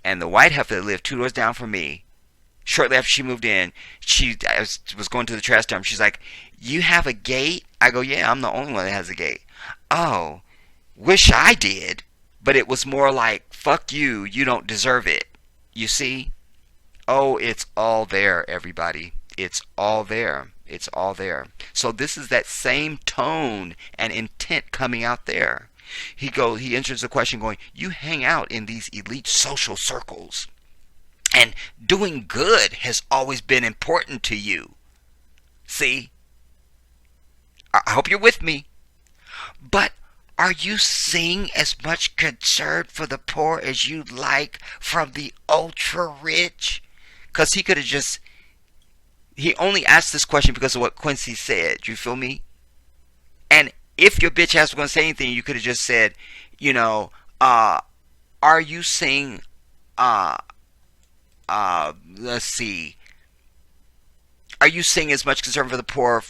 And the white heifer that lived 2 doors down from me, shortly after she moved in, I was going to the trash dump. She's like, "You have a gate?" I go, "Yeah, I'm the only one that has a gate." "Oh, wish I did." But it was more like, "Fuck you, you don't deserve it." You see? Oh, it's all there, everybody. It's all there. It's all there. So this is that same tone and intent coming out there. He answers the question going, "You hang out in these elite social circles, and doing good has always been important to you." See? I hope you're with me. But are you seeing as much concern for the poor as you'd like from the ultra rich? Because he could have just... He only asked this question because of what Quincy said. You feel me? And if your bitch ass was going to say anything, you could have just said, you know, are you seeing, let's see, are you seeing as much concern for the poor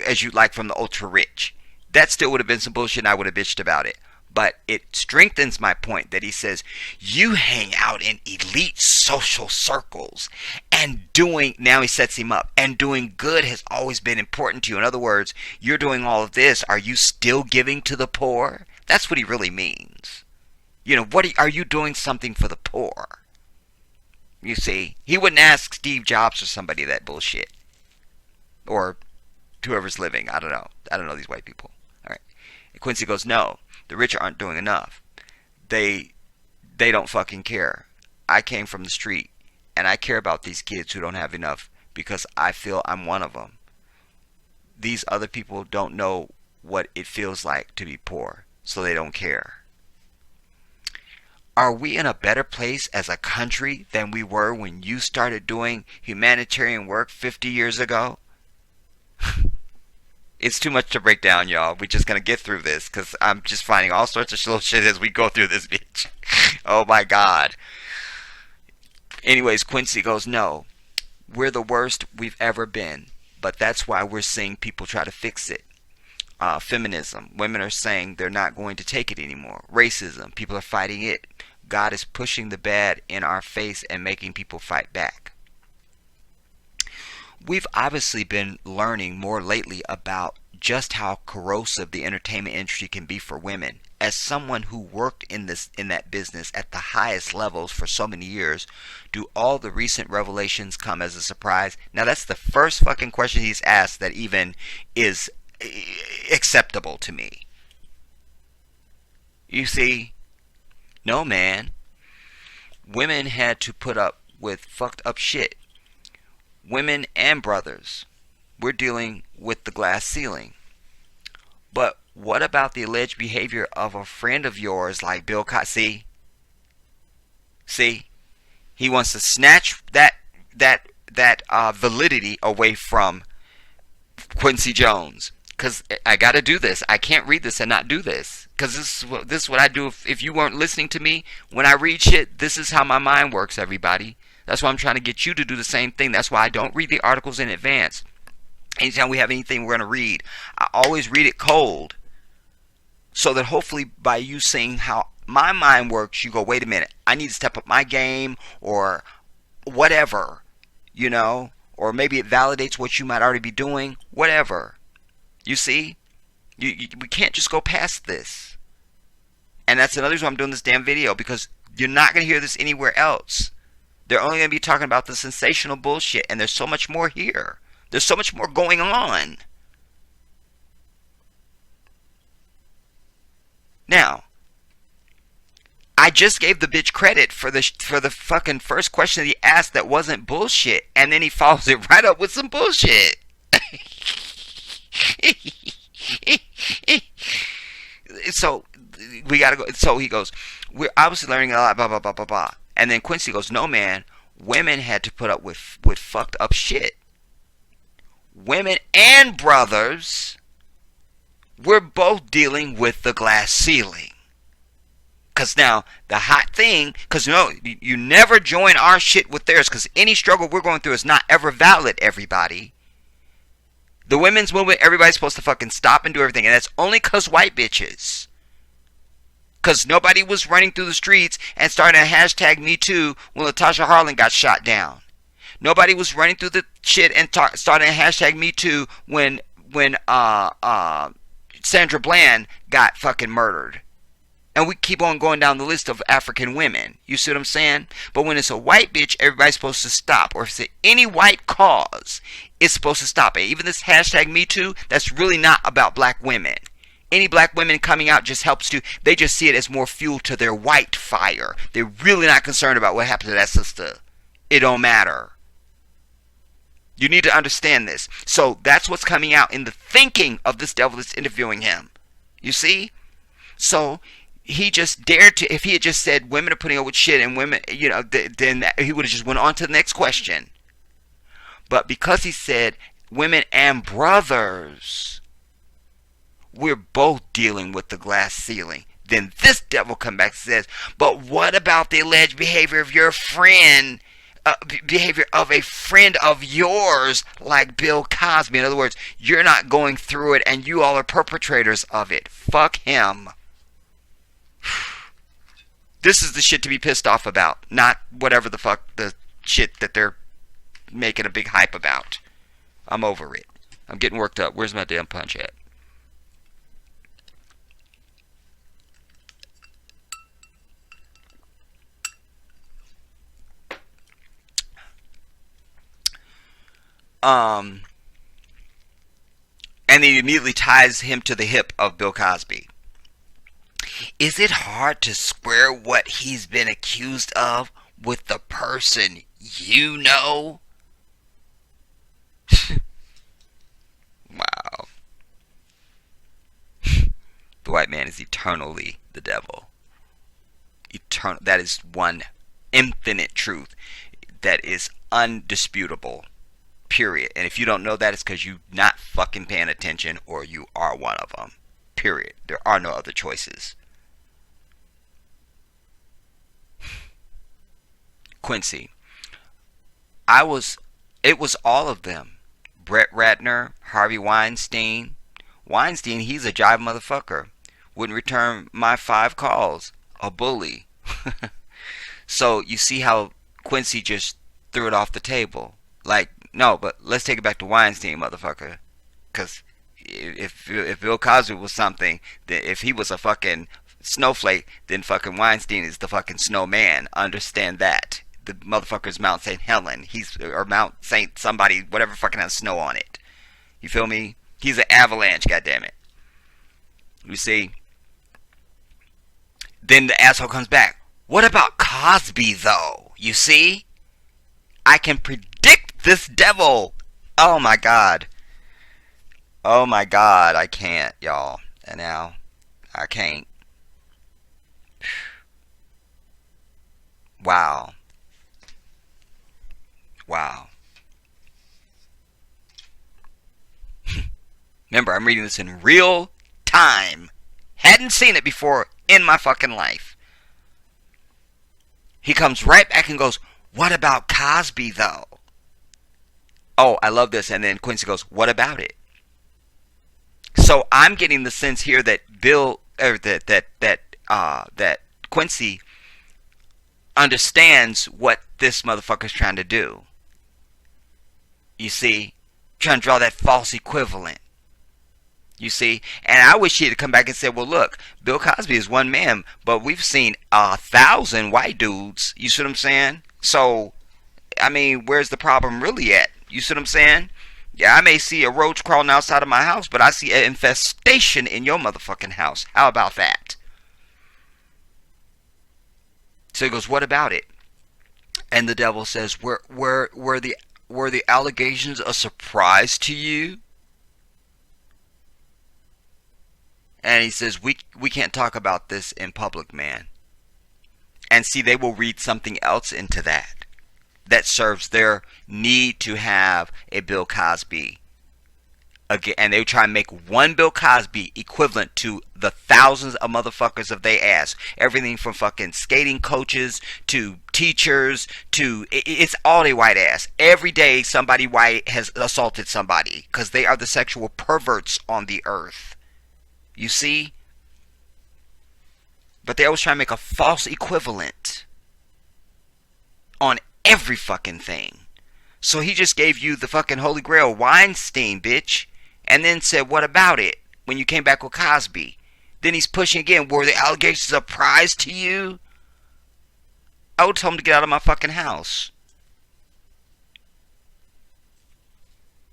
as you'd like from the ultra rich? That still would have been some bullshit and I would have bitched about it. But it strengthens my point that he says, you hang out in elite social circles and now he sets him up, and doing good has always been important to you. In other words, you're doing all of this. Are you still giving to the poor? That's what he really means. You know, are you doing something for the poor? You see, he wouldn't ask Steve Jobs or somebody that bullshit. Or whoever's living. I don't know. I don't know these white people. All right. And Quincy goes, no. The rich aren't doing enough. They don't fucking care. I came from the street, and I care about these kids who don't have enough because I feel I'm one of them. These other people don't know what it feels like to be poor, so they don't care. Are we in a better place as a country than we were when you started doing humanitarian work 50 years ago? It's too much to break down, y'all. We're just going to get through this because I'm just finding all sorts of little shit as we go through this bitch. Oh my God. Anyways, Quincy goes, no, we're the worst we've ever been. But that's why we're seeing people try to fix it. Feminism. Women are saying they're not going to take it anymore. Racism. People are fighting it. God is pushing the bad in our face and making people fight back. We've obviously been learning more lately about just how corrosive the entertainment industry can be for women. As someone who worked in that business at the highest levels for so many years, do all the recent revelations come as a surprise? Now that's the first fucking question he's asked that even is acceptable to me. You see? No, man. Women had to put up with fucked up shit. Women and brothers. We're dealing with the glass ceiling. But what about the alleged behavior of a friend of yours like Bill Cosby? See? He wants to snatch that validity away from Quincy Jones. Because I got to do this. I can't read this and not do this. Because this is what I do. If you weren't listening to me, when I read shit, this is how my mind works, everybody. That's why I'm trying to get you to do the same thing. That's why I don't read the articles in advance. Anytime we have anything we're going to read, I always read it cold. So that hopefully by you seeing how my mind works, you go, wait a minute, I need to step up my game, or whatever, or maybe it validates what you might already be doing, whatever. You see? We can't just go past this. And that's another reason I'm doing this damn video, because you're not going to hear this anywhere else. They're only going to be talking about the sensational bullshit, and there's so much more here. There's so much more going on. Now, I just gave the bitch credit for the fucking first question that he asked that wasn't bullshit, and then he follows it right up with some bullshit. So we gotta go. So he goes, we're obviously learning a lot, blah blah blah blah blah. And then Quincy goes, no man, women had to put up with fucked up shit. Women and brothers, we're both dealing with the glass ceiling. Because now, the hot thing, because you never join our shit with theirs, because any struggle we're going through is not ever valid, everybody. The women's movement, everybody's supposed to fucking stop and do everything, and that's only because white bitches. Because nobody was running through the streets and starting a hashtag Me Too when Latasha Harlan got shot down. Nobody was running through the shit and starting a hashtag Me Too when Sandra Bland got fucking murdered. And we keep on going down the list of African women. You see what I'm saying? But when it's a white bitch, everybody's supposed to stop. Or if it's any white cause, it's supposed to stop it. Even this hashtag Me Too, that's really not about black women. Any black women coming out just helps to, they just see it as more fuel to their white fire. They're really not concerned about what happened to that sister. It don't matter. You need to understand this. So that's what's coming out in the thinking of this devil that's interviewing him. You see? So he just dared to, if he had just said women are putting up with shit and women, then he would have just went on to the next question. But because he said women and brothers, we're both dealing with the glass ceiling, then this devil comes back and says, but what about the alleged behavior of your friend, behavior of a friend of yours like Bill Cosby? In other words, you're not going through it and you all are perpetrators of it. Fuck him. This is the shit to be pissed off about, not whatever the fuck the shit that they're making a big hype about. I'm over it. I'm getting worked up. Where's my damn punch at? And he immediately ties him to the hip of Bill Cosby. Is it hard to square what he's been accused of with the person you know? Wow. The white man is eternally the devil. Eternal. That is one infinite truth that is undisputable. Period. And if you don't know that, it's because you're not fucking paying attention, or you are one of them. Period. There are no other choices. Quincy. It was all of them. Brett Ratner, Harvey Weinstein. Weinstein, he's a jive motherfucker. Wouldn't return my 5 calls. A bully. So you see how Quincy just threw it off the table. Like, no, but let's take it back to Weinstein, motherfucker. Because if Bill Cosby was something, if he was a fucking snowflake, then fucking Weinstein is the fucking snowman. Understand that. The motherfucker's Mount St. Helen. Or Mount St. somebody, whatever fucking has snow on it. You feel me? He's an avalanche, goddammit. You see? Then the asshole comes back. What about Cosby, though? You see? I can predict this devil. Oh my god. Oh my god, I can't, y'all. And now, I can't. Wow. Wow. Remember, I'm reading this in real time. Hadn't seen it before in my fucking life. He comes right back and goes, what about Cosby, though? Oh, I love this. And then Quincy goes, what about it? So I'm getting the sense here that Bill, that Quincy understands what this motherfucker's trying to do. You see, trying to draw that false equivalent. You see, and I wish he'd come back and said, "Well, look, Bill Cosby is one man, but we've seen 1,000 white dudes." You see what I'm saying? So, I mean, where's the problem really at? You see what I'm saying? Yeah, I may see a roach crawling outside of my house, but I see an infestation in your motherfucking house. How about that? So he goes, "What about it?" And the devil says, "Were the allegations a surprise to you?" And he says, we can't talk about this in public, man. And see, they will read something else into that serves their need to have a Bill Cosby. Again, and they try and make one Bill Cosby equivalent to the thousands of motherfuckers that they ask. Everything from fucking skating coaches to teachers to it's all they white ass. Every day somebody white has assaulted somebody because they are the sexual perverts on the earth. You see? But they always try to make a false equivalent on every fucking thing. So he just gave you the fucking Holy Grail Weinstein, bitch. And then said, "What about it?" When you came back with Cosby. Then he's pushing again. "Were the allegations a surprise to you?" I would tell him to get out of my fucking house.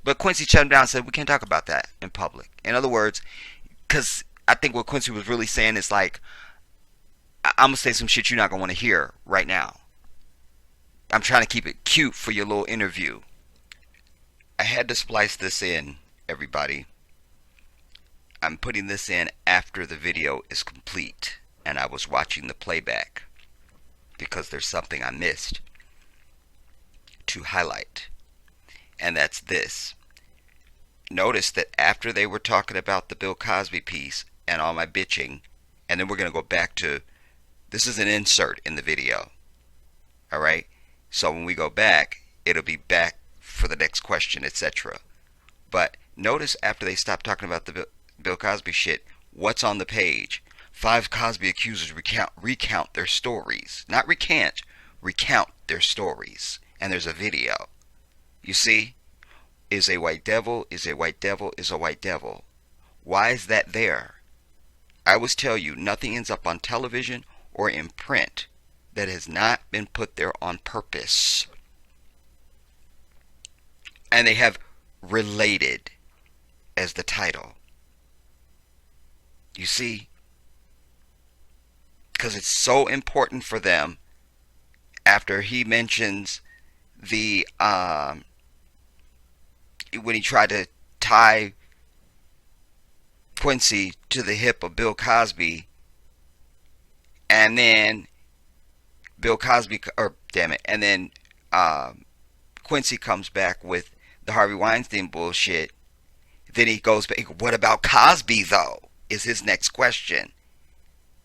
But Quincy shut him down and said, "We can't talk about that in public." In other words, because I think what Quincy was really saying is like, I'm going to say some shit you're not going to want to hear right now. I'm trying to keep it cute for your little interview. I had to splice this in, everybody. I'm putting this in after the video is complete and I was watching the playback because there's something I missed to highlight. And that's this. Notice that after they were talking about the Bill Cosby piece and all my bitching, and then we're going to go back to, this is an insert in the video. Alright? So when we go back, it'll be back for the next question, etc. But notice after they stop talking about the Bill Cosby shit, what's on the page? 5 Cosby accusers recount their stories. Not recant their stories. And there's a video. You see? Is a white devil, is a white devil, is a white devil. Why is that there? I always tell you, nothing ends up on television or in print that has not been put there on purpose. And they have related as the title. You see? Because it's so important for them after he mentions the when he tried to tie Quincy to the hip of Bill Cosby, and then Bill Cosby, and then Quincy comes back with the Harvey Weinstein bullshit. Then he goes back, "What about Cosby though?" is his next question.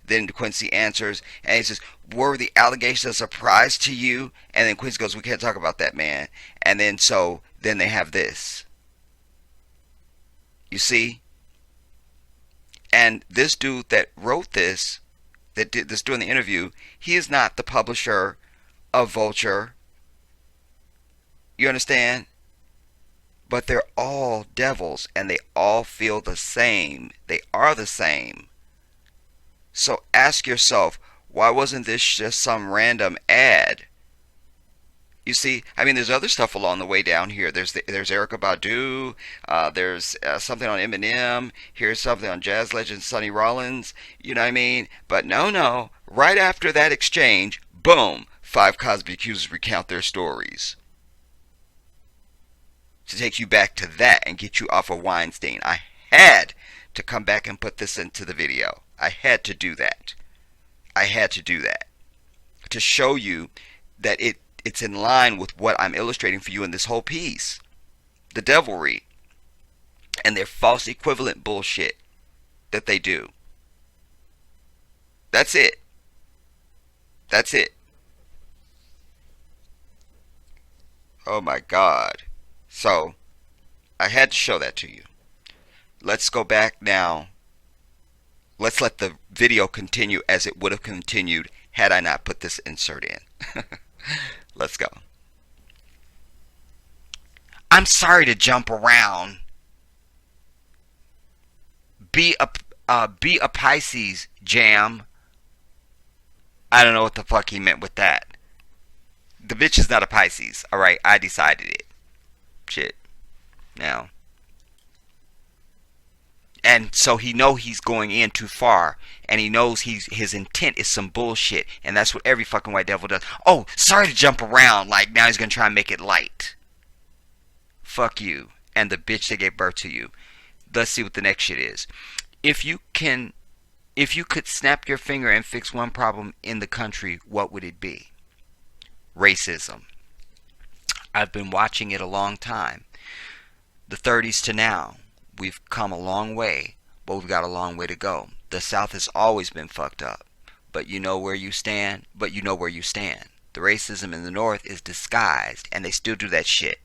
Then Quincy answers, and he says, "Were the allegations a surprise to you?" And then Quincy goes, "We can't talk about that, man." And then then they have this. You see? And this dude that wrote this, that did this during the interview, he is not the publisher of Vulture. You understand? But they're all devils, and they all feel the same. They are the same. So ask yourself, why wasn't this just some random ad? You see, I mean, there's other stuff along the way down here. There's Erykah Badu. There's something on Eminem. Here's something on jazz legend Sonny Rollins. You know what I mean? But no. Right after that exchange, boom, 5 Cosby accusers recount their stories. To take you back to that and get you off of Weinstein. I had to come back and put this into the video. I had to do that. To show you that it's in line with what I'm illustrating for you in this whole piece. The devilry and their false equivalent bullshit that they do. That's it. Oh my God. So, I had to show that to you. Let's go back now. let's let the video continue as it would have continued had I not put this insert in. Let's go. I'm sorry to jump around. Be a Pisces, Jam. I don't know what the fuck he meant with that. The bitch is not a Pisces. Alright, I decided it. Shit. Now. And so he know he's going in too far. And he knows his intent is some bullshit. And that's what every fucking white devil does. Oh, sorry to jump around. Like, now he's gonna try and make it light. Fuck you. And the bitch that gave birth to you. Let's see what the next shit is. If you could snap your finger and fix one problem in the country, what would it be? Racism. I've been watching it a long time. The 30s to now. We've come a long way, but we've got a long way to go. The South has always been fucked up. But you know where you stand? But you know where you stand. The racism in the North is disguised, and they still do that shit.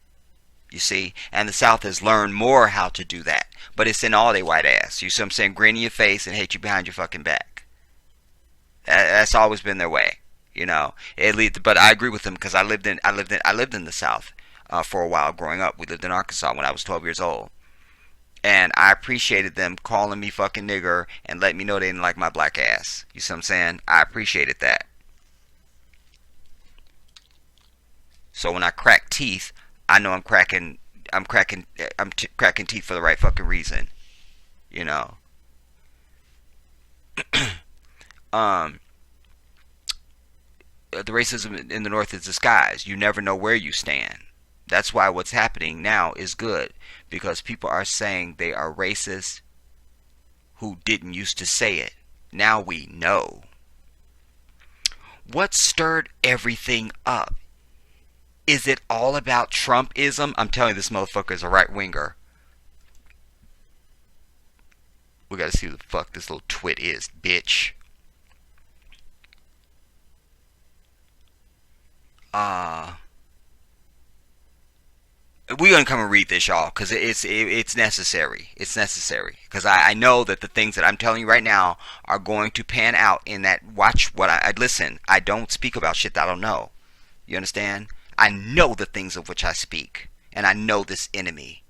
You see? And the South has learned more how to do that. But it's in all they white ass. You see what I'm saying? Grin in your face and hate you behind your fucking back. That's always been their way. You know. But I agree with them because I lived in the South for a while growing up. We lived in Arkansas when I was 12 years old. And I appreciated them calling me fucking nigger and letting me know they didn't like my black ass. You see what I'm saying? I appreciated that. So when I crack teeth, I know I'm cracking teeth for the right fucking reason. You know. The racism in the North is disguised. You never know where you stand. That's why what's happening now is good. Because people are saying they are racist who didn't used to say it. Now we know. What stirred everything up? Is it all about Trumpism? I'm telling you, this motherfucker is a right-winger. We gotta see who the fuck this little twit is, bitch. We're gonna come and read this, y'all, because it's necessary. It's necessary. Because I know that the things that I'm telling you right now are going to pan out in that. Watch what I listen. I don't speak about shit that I don't know. You understand? I know the things of which I speak. And I know this enemy.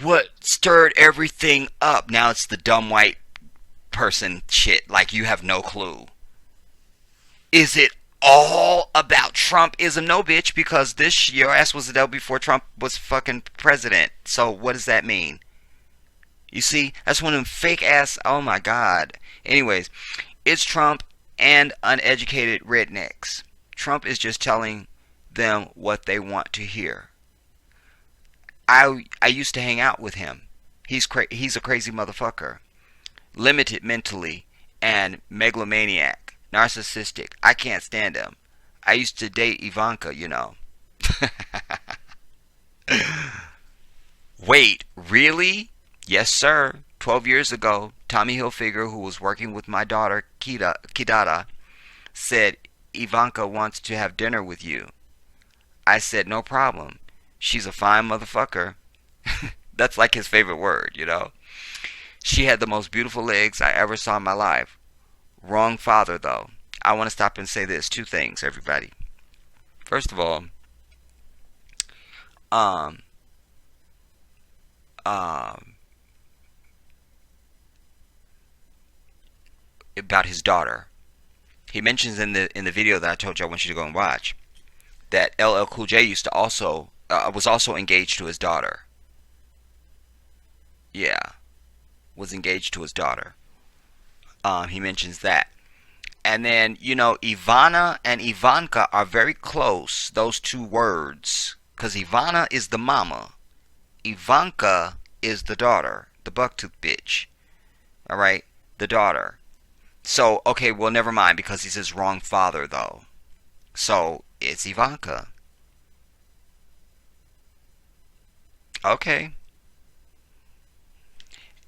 What stirred everything up? Now it's the dumb white person shit. Like you have no clue. Is it all about Trumpism? No, bitch, because your ass was the devil before Trump was fucking president. So what does that mean? You see? That's one of them fake ass. Oh my god. Anyways, it's Trump and uneducated rednecks. Trump is just telling them what they want to hear. I used to hang out with him. He's a crazy motherfucker. Limited mentally and megalomaniac. Narcissistic. I can't stand him. I used to date Ivanka, you know. Wait, really? Yes, sir. 12 years ago, Tommy Hilfiger, who was working with my daughter, Kidada, said, Ivanka wants to have dinner with you. I said, no problem. She's a fine motherfucker. That's like his favorite word, you know. She had the most beautiful legs I ever saw in my life. Wrong father, though. I want to stop and say this. 2 things, everybody. First of all, about his daughter. He mentions in the video that I told you I want you to go and watch that LL Cool J used to was also engaged to his daughter. Yeah, was engaged to his daughter. He mentions that. And then, you know, Ivana and Ivanka are very close, those 2 words. Because Ivana is the mama. Ivanka is the daughter. The bucktooth bitch. Alright? The daughter. So, okay, well, never mind. Because he says wrong father, though. So, it's Ivanka. Okay.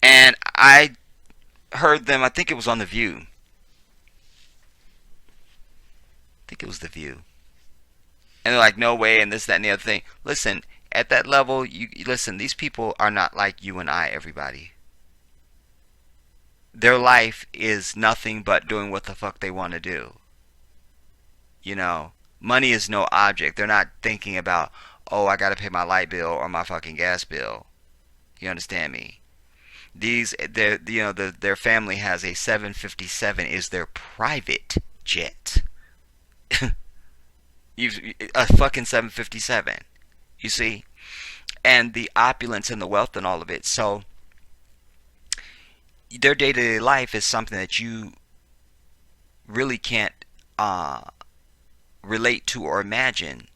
And I heard them, I think it was on The View. I think it was The View. And they're like, no way, and this, that, and the other thing. Listen, at that level, listen, these people are not like you and I, everybody. their life is nothing but doing what the fuck they want to do. You know, money is no object. They're not thinking about, oh, I got to pay my light bill or my fucking gas bill. You understand me? Their family has a 757 is their private jet. A fucking 757. You see? And the opulence and the wealth and all of it. So their day-to-day life is something that you really can't relate to or imagine.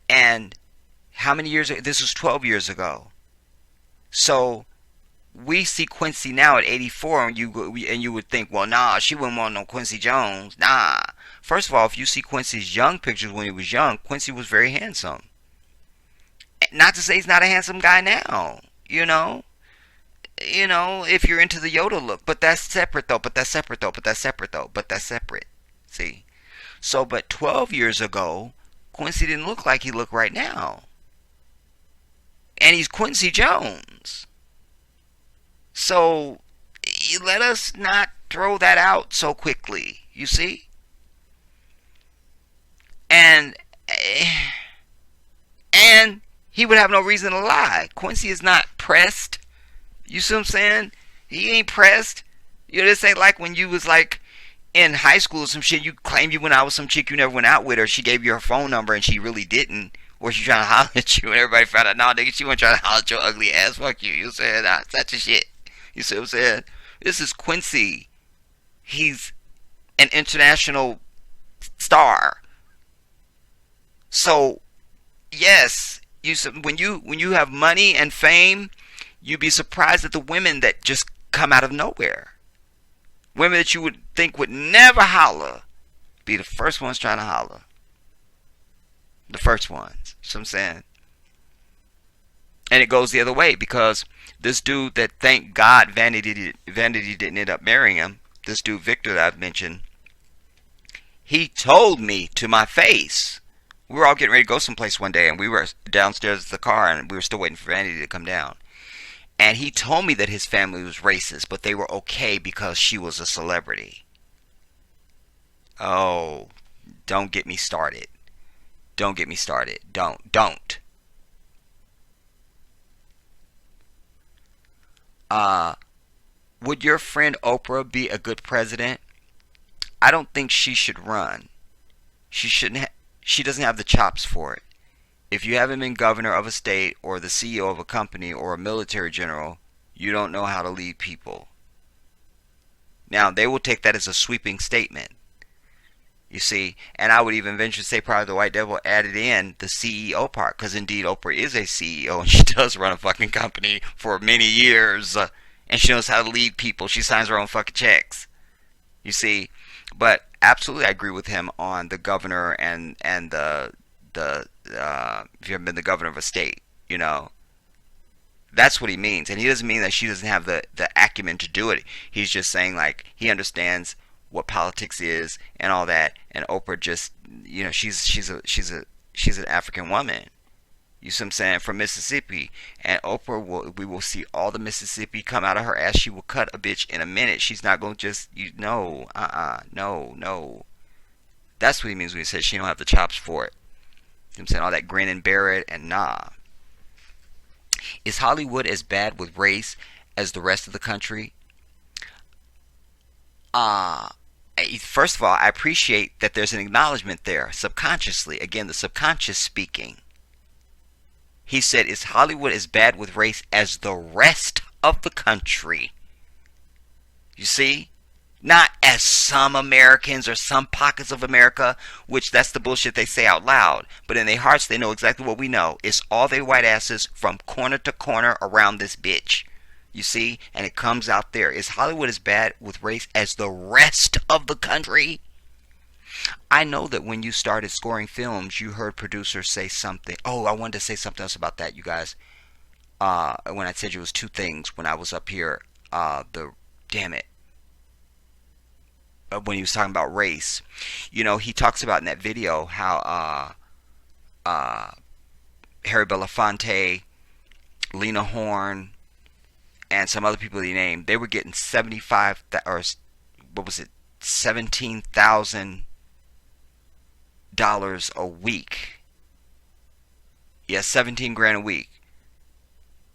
And how many years ago? This was 12 years ago. So we see Quincy now at 84, and you would think, well, nah, she wouldn't want no Quincy Jones. Nah. First of all, if you see Quincy's young pictures when he was young, Quincy was very handsome. Not to say he's not a handsome guy now, you know. If you're into the Yoda look, but that's separate though. But that's separate though. But that's separate though. But that's separate. See. So, but 12 years ago, Quincy didn't look like he looked right now. And he's Quincy Jones. So, let us not throw that out so quickly. You see? And he would have no reason to lie. Quincy is not pressed. You see what I'm saying? He ain't pressed. This ain't like when you was like in high school or some shit. You claimed you went out with some chick you never went out with, or she gave you her phone number and she really didn't. Or she trying to holler at you and everybody found out, no, nigga, she wasn't trying to holler at your ugly ass. Fuck you. You said, nah, such a shit. You see what I'm saying? This is Quincy. He's an international star. So, yes, when you have money and fame, you'd be surprised at the women that just come out of nowhere. Women that you would think would never holler be the first ones trying to holler. The first ones. You know what I'm saying? And it goes the other way, because this dude that, thank God, Vanity didn't end up marrying him, this dude Victor that I've mentioned, he told me to my face. We were all getting ready to go someplace one day, and we were downstairs in the car, and we were still waiting for Vanity to come down. And he told me that his family was racist, but they were okay because she was a celebrity. Oh, don't get me started. Don't get me started. Don't. Would your friend Oprah be a good president? I don't think she should run. She doesn't have the chops for it. If you haven't been governor of a state or the CEO of a company or a military general, you don't know how to lead people. Now, they will take that as a sweeping statement. You see, and I would even venture to say probably the white devil added in the CEO part, because indeed Oprah is a CEO and she does run a fucking company for many years, and she knows how to lead people. She signs her own fucking checks. You see, but absolutely I agree with him on the governor and the if you haven't been the governor of a state, that's what he means. And he doesn't mean that she doesn't have the acumen to do it. He's just saying, like, he understands what politics is and all that. And Oprah just, she's an African woman. You see what I'm saying? From Mississippi. And Oprah we will see all the Mississippi come out of her ass. She will cut a bitch in a minute. She's not going to just, no. That's what he means when he says she don't have the chops for it. You know what I'm saying? All that grin and bear it, and nah. Is Hollywood as bad with race as the rest of the country? First of all, I appreciate that there's an acknowledgement there, subconsciously. Again, the subconscious speaking. He said, is Hollywood as bad with race as the rest of the country? You see? Not as some Americans or some pockets of America, which that's the bullshit they say out loud. But in their hearts, they know exactly what we know. It's all they white asses from corner to corner around this bitch. You see? And it comes out there. Is Hollywood as bad with race as the rest of the country? I know that when you started scoring films, you heard producers say something. Oh, I wanted to say something else about that, you guys. When I said it was two things when I was up here. Damn it. When he was talking about race, he talks about in that video how Harry Belafonte, Lena Horne, and some other people he named, they were getting 75 or what was it, $17,000 a week. Yeah, 17 grand a week,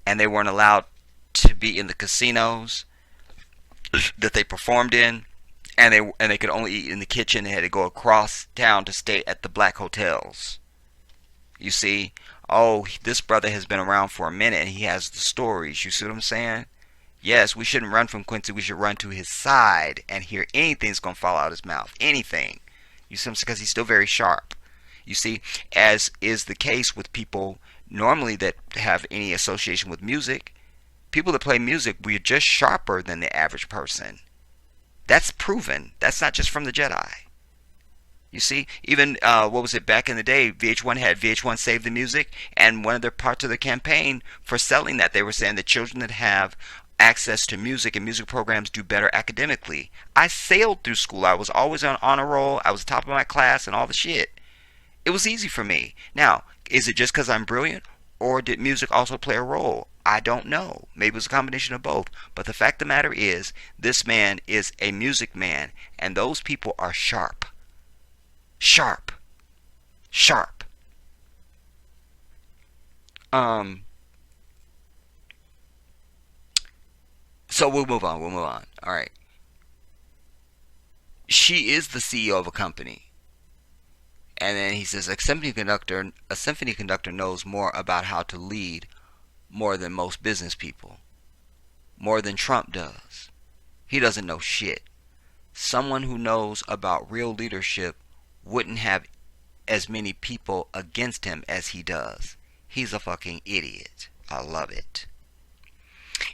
and they weren't allowed to be in the casinos that they performed in, and they could only eat in the kitchen. They had to go across town to stay at the black hotels. You see, oh, this brother has been around for a minute and he has the stories. You see what I'm saying? Yes, we shouldn't run from Quincy. We should run to his side and hear anything's gonna fall out his mouth. Anything. You see, because he's still very sharp. You see, as is the case with people normally that have any association with music, people that play music, we're just sharper than the average person. That's proven. That's not just from the Jedi. You see, even what was it back in the day? VH1 had VH1 Save the Music, and one of their parts of the campaign for selling that, they were saying that children that have access to music and music programs do better academically. I sailed through school. I was always on honor roll. I was top of my class and all the shit. It was easy for me. Now, is it just because I'm brilliant, or did music also play a role? I don't know. Maybe it was a combination of both. But the fact of the matter is, this man is a music man, and those people are sharp. Sharp. Sharp. So we'll move on. We'll move on. All right. She is the CEO of a company. And then he says a symphony conductor knows more about how to lead more than most business people. More than Trump does. He doesn't know shit. Someone who knows about real leadership wouldn't have as many people against him as he does. He's a fucking idiot. I love it.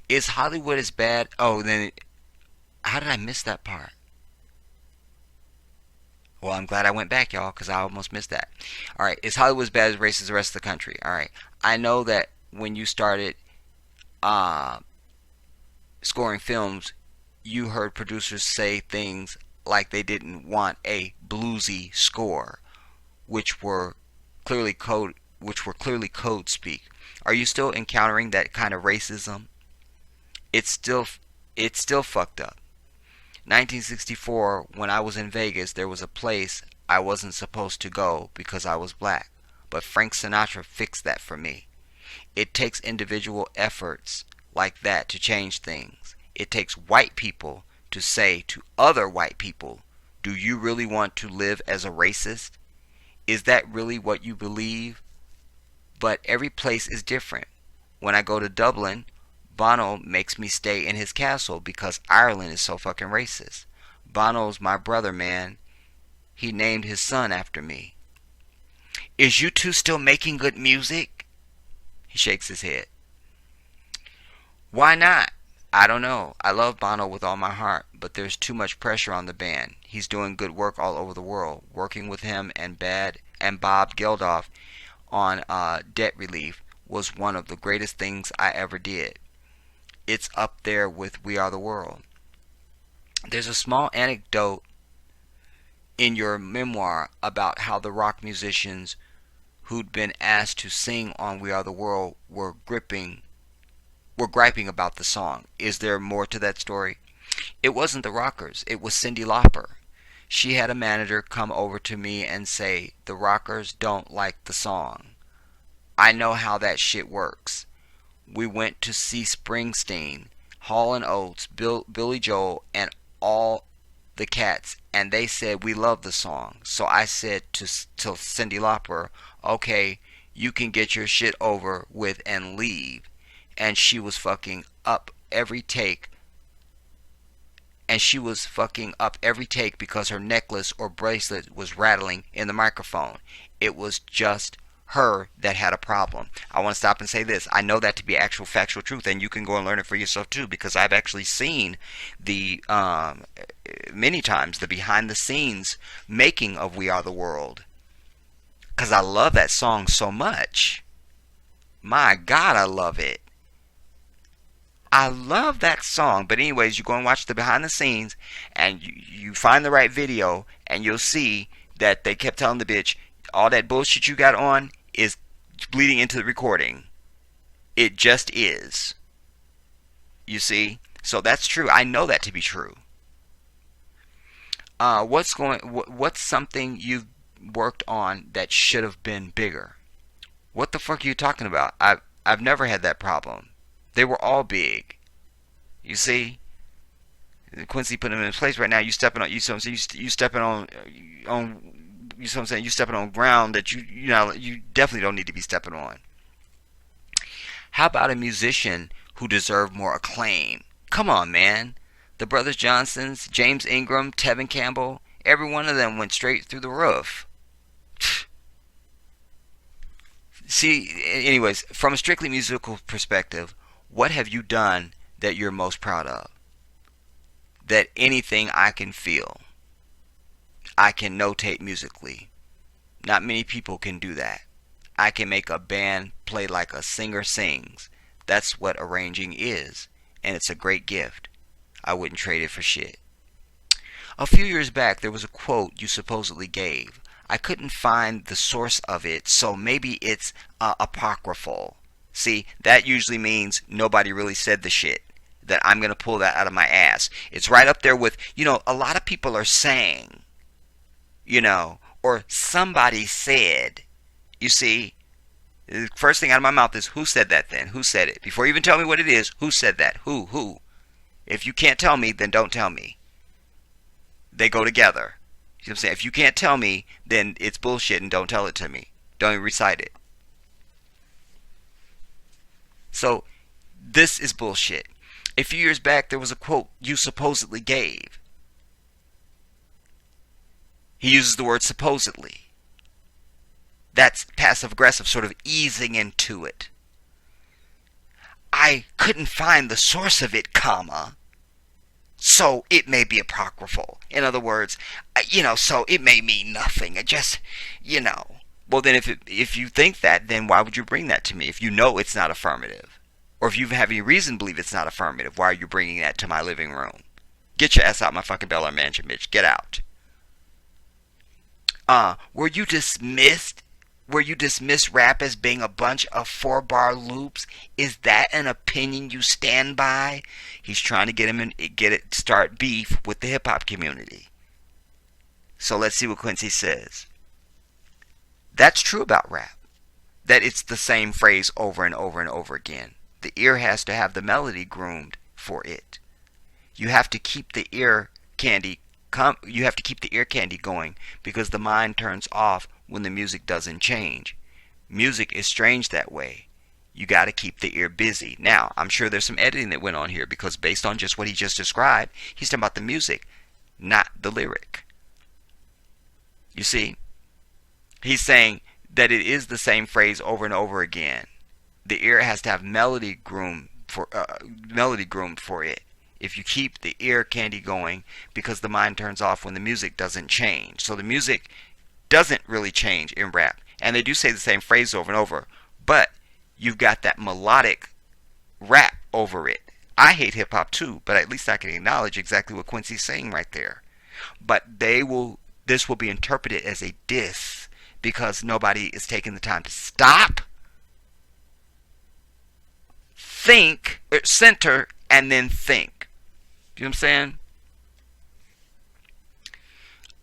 Is Hollywood as bad? Oh, then how did I miss that part? Well, I'm glad I went back, y'all, because I almost missed that. All right, is Hollywood as bad as racist as the rest of the country? All right, I know that when you started scoring films, you heard producers say things like they didn't want a bluesy score, which were clearly code speak. Are you still encountering that kind of racism? It's still fucked up. 1964, when I was in Vegas, there was a place I wasn't supposed to go because I was black, but Frank Sinatra fixed that for me. It takes individual efforts like that to change things. It takes white people to say to other white people, do you really want to live as a racist? Is that really what you believe? But every place is different. When I go to Dublin, Bono makes me stay in his castle because Ireland is so fucking racist. Bono's my brother, man. He named his son after me. Is U2 still making good music? He shakes his head. Why not? I don't know. I love Bono with all my heart, but there's too much pressure on the band. He's doing good work all over the world. Working with him and Bob Geldof on Debt Relief was one of the greatest things I ever did. It's up there with We Are the World. There's a small anecdote in your memoir about how the rock musicians who'd been asked to sing on We Are the World were griping about the song. Is there more to that story? It wasn't the rockers. It was Cyndi Lauper. She had a manager come over to me and say, the rockers don't like the song. I know how that shit works. We went to see Springsteen, Hall & Oates, Billy Joel, and all the cats, and they said we love the song. So I said to Cyndi Lauper, okay, you can get your shit over with and leave. And she was fucking up every take. And she was fucking up every take because her necklace or bracelet was rattling in the microphone. It was just her that had a problem. I want to stop and say this. I know that to be actual factual truth, and you can go and learn it for yourself too, because I've actually seen the many times the behind the scenes making of We Are the World, because I love that song so much. My God, I love it. I love that song. But anyways, you go and watch the behind the scenes, and you find the right video, and you'll see that they kept telling the bitch, all that bullshit you got on is bleeding into the recording. It just is. You see? So that's true. I know that to be true. What's something you've worked on that should have been bigger? What the fuck are you talking about? I've never had that problem. They were all big. You see? Quincy put them in place right now. You stepping on, you know what I'm saying? You stepping on, you know what I'm saying? You stepping on ground that you definitely don't need to be stepping on. How about a musician who deserved more acclaim? Come on, man. The Brothers Johnsons, James Ingram, Tevin Campbell, every one of them went straight through the roof. See, anyways, from a strictly musical perspective, what have you done that you're most proud of? That anything I can feel, I can notate musically. Not many people can do that. I can make a band play like a singer sings. That's what arranging is, and it's a great gift. I wouldn't trade it for shit. A few years back, there was a quote you supposedly gave. I couldn't find the source of it, so maybe it's apocryphal. See, that usually means nobody really said the shit. That I'm going to pull that out of my ass. It's right up there with, a lot of people are saying, or somebody said. You see, the first thing out of my mouth is, who said that then? Who said it? Before you even tell me what it is, who said that? Who? If you can't tell me, then don't tell me. They go together. You know what I'm saying? If you can't tell me, then it's bullshit and don't tell it to me. Don't even recite it. So, this is bullshit. A few years back, there was a quote you supposedly gave. He uses the word supposedly. That's passive-aggressive, sort of easing into it. I couldn't find the source of it, comma, so it may be apocryphal. In other words, so it may mean nothing. It just, Well, then if you think that, then why would you bring that to me if you know it's not affirmative? Or if you have any reason to believe it's not affirmative, why are you bringing that to my living room? Get your ass out my fucking Bel Air mansion, bitch. Get out. Were you dismissed? Were you dismissed rap as being a bunch of 4-bar loops? Is that an opinion you stand by? He's trying to start beef with the hip hop community. So let's see what Quincy says. That's true about rap. That it's the same phrase over and over and over again. The ear has to have the melody groomed for it. You have to keep the ear candy going because the mind turns off when the music doesn't change. Music is strange that way. You got to keep the ear busy. Now, I'm sure there's some editing that went on here because based on just what he just described, he's talking about the music, not the lyric. You see, he's saying that it is the same phrase over and over again. The ear has to have melody groomed for it. If you keep the ear candy going, because the mind turns off when the music doesn't change. So the music doesn't really change in rap, and they do say the same phrase over and over, but you've got that melodic rap over it. I hate hip hop too, but at least I can acknowledge exactly what Quincy's saying right there. But this will be interpreted as a diss because nobody is taking the time to stop, think, center, and then think. You know what I'm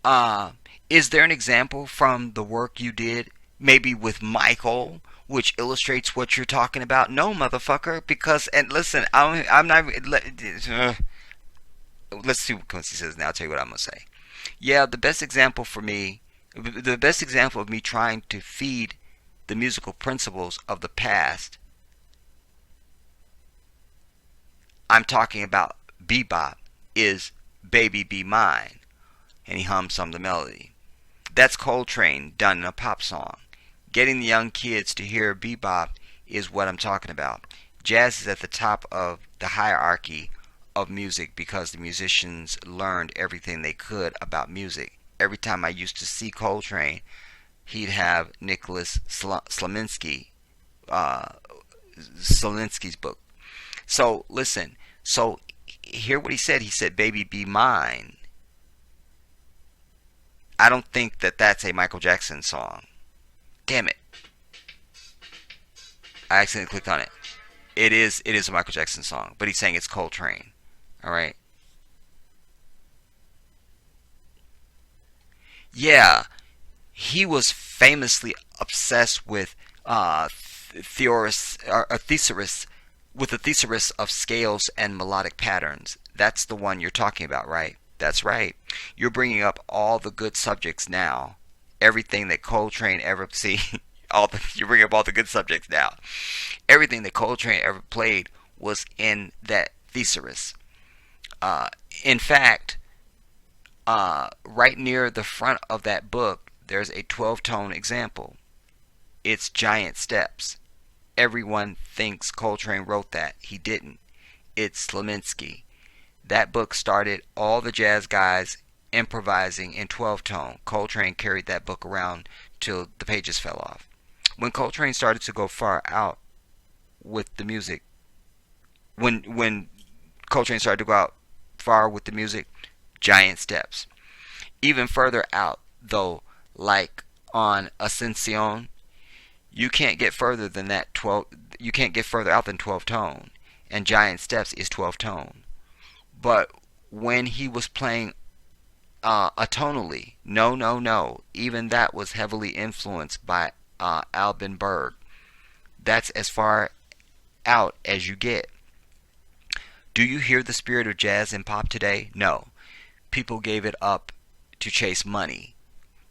saying? Is there an example from the work you did, maybe with Michael, which illustrates what you're talking about? No, motherfucker, because, and listen, I'm not, let's see what Quincy says now. I'll tell you what I'm going to say. Yeah, the best example of me trying to feed the musical principles of the past, I'm talking about bebop, is Baby Be Mine. And he hums some of the melody. That's Coltrane done in a pop song. Getting the young kids to hear bebop is what I'm talking about. Jazz is at the top of the hierarchy of music because the musicians learned everything they could about music. Every time I used to see Coltrane, he'd have Nicholas Slaminsky's book. So listen, hear what he said. He said, "Baby Be Mine." I don't think that that's a Michael Jackson song. Damn it. I accidentally clicked on it. It is a Michael Jackson song, but he's saying it's Coltrane. All right. Yeah, he was famously obsessed with theorists or thesaurus with the thesaurus of scales and melodic patterns. That's the one you're talking about, right? That's right. You're bringing up all the good subjects now. Everything that Coltrane ever see, you're bringing up all the good subjects now. Everything that Coltrane ever played was in that thesaurus. Uh, in fact, right near the front of that book, there's a 12 tone example. It's Giant Steps. Everyone thinks Coltrane wrote that. He didn't. It's Slaminsky. That book started all the jazz guys improvising in 12 tone. Coltrane carried that book around till the pages fell off. When Coltrane started to go far out with the music, when Coltrane started to go out far with the music, Giant Steps. Even further out, though, like on Ascension, you can't get further than that 12. You can't get further out than 12 tone, and Giant Steps is 12 tone. But when he was playing atonally, no, no, no, even that was heavily influenced by Alban Berg. That's as far out as you get. Do you hear the spirit of jazz and pop today? No. People gave it up to chase money.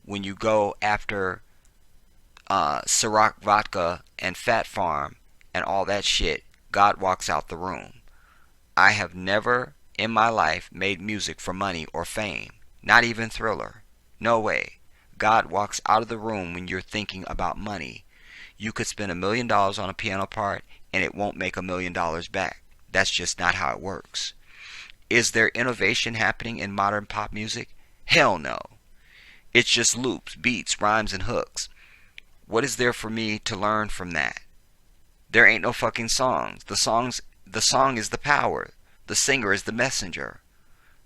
When you go after Ciroc vodka and Fat Farm and all that shit, God walks out the room. I have never in my life made music for money or fame. Not even Thriller. No way. God walks out of the room when you're thinking about money. You could spend $1 million on a piano part and it won't make $1 million back. That's just not how it works. Is there innovation happening in modern pop music? Hell no. It's just loops, beats, rhymes, and hooks. What is there for me to learn from that? There ain't no fucking songs. The song is the power. The singer is the messenger.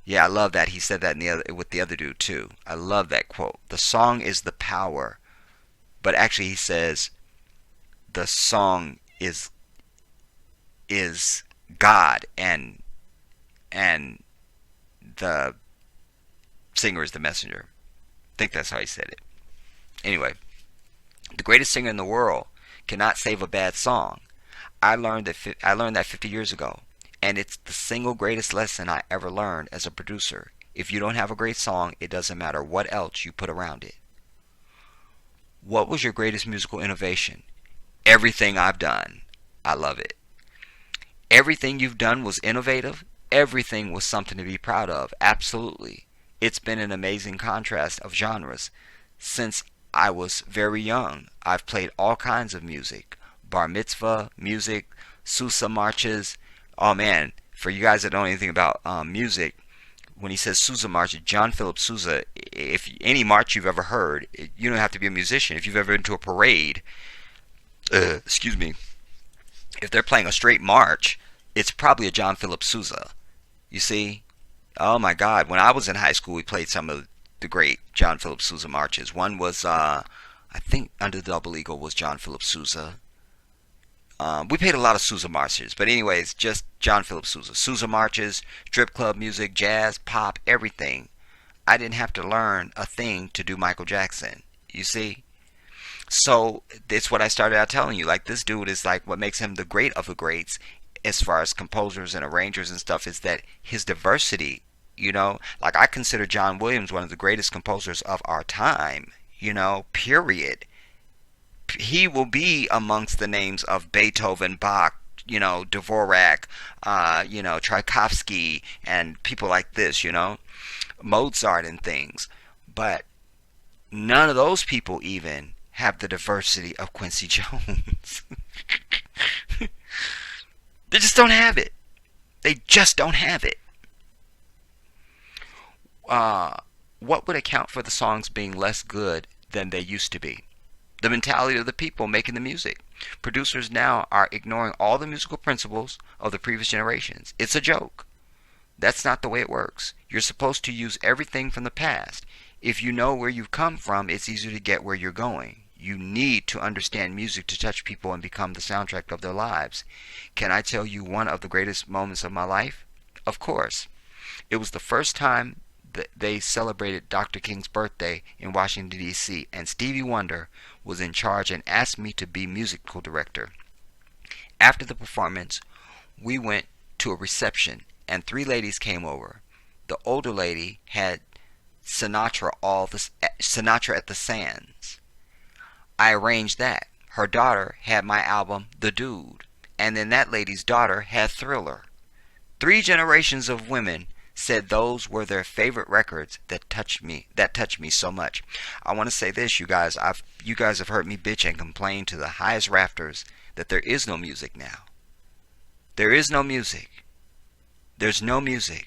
Yeah, I love that. He said that with the other dude too. I love that quote. The song is the power. But actually he says the song is God and the singer is the messenger. I think that's how he said it. Anyway, the greatest singer in the world cannot save a bad song. I learned that 50 years ago, and it's the single greatest lesson I ever learned as a producer. If you don't have a great song, it doesn't matter what else you put around it. What was your greatest musical innovation? Everything I've done. I love it. Everything you've done was innovative. Everything was something to be proud of. Absolutely. It's been an amazing contrast of genres. Since I was very young, I've played all kinds of music. Bar mitzvah, music, Sousa marches. Oh man, for you guys that don't know anything about music, when he says Sousa marches, John Philip Sousa, if any march you've ever heard, you don't have to be a musician. If you've ever been to a parade, excuse me, if they're playing a straight march, it's probably a John Philip Sousa. You see? Oh my God. When I was in high school, we played some of the great John Philip Sousa marches. One was, I think, Under the Double Eagle was John Philip Sousa. We played a lot of Sousa marches, but anyways, just John Philip Sousa. Sousa marches, strip club music, jazz, pop, everything. I didn't have to learn a thing to do Michael Jackson. You see? So, it's what I started out telling you. Like, this dude is like, what makes him the great of the greats as far as composers and arrangers and stuff is that his diversity, you know? Like, I consider John Williams one of the greatest composers of our time, you know, period. He will be amongst the names of Beethoven, Bach, you know, Dvorak, you know, Tchaikovsky, and people like this, you know, Mozart and things. But none of those people even have the diversity of Quincy Jones. They just don't have it. They just don't have it. What would account for the songs being less good than they used to be? The mentality of the people making the music. Producers now are ignoring all the musical principles of the previous generations. It's a joke. That's not the way it works. You're supposed to use everything from the past. If you know where you've come from, it's easier to get where you're going. You need to understand music to touch people and become the soundtrack of their lives. Can I tell you one of the greatest moments of my life? Of course. It was the first time that they celebrated Dr. King's birthday in Washington, D.C., and Stevie Wonder was in charge and asked me to be musical director. After the performance, we went to a reception, and three ladies came over. The older lady had Sinatra at the Sands. I arranged that. Her daughter had my album, The Dude, and then that lady's daughter had Thriller. 3 generations of women said those were their favorite records that touched me so much. I want to say this, you guys. You guys have heard me bitch and complain to the highest rafters that there is no music now. There is no music. There's no music.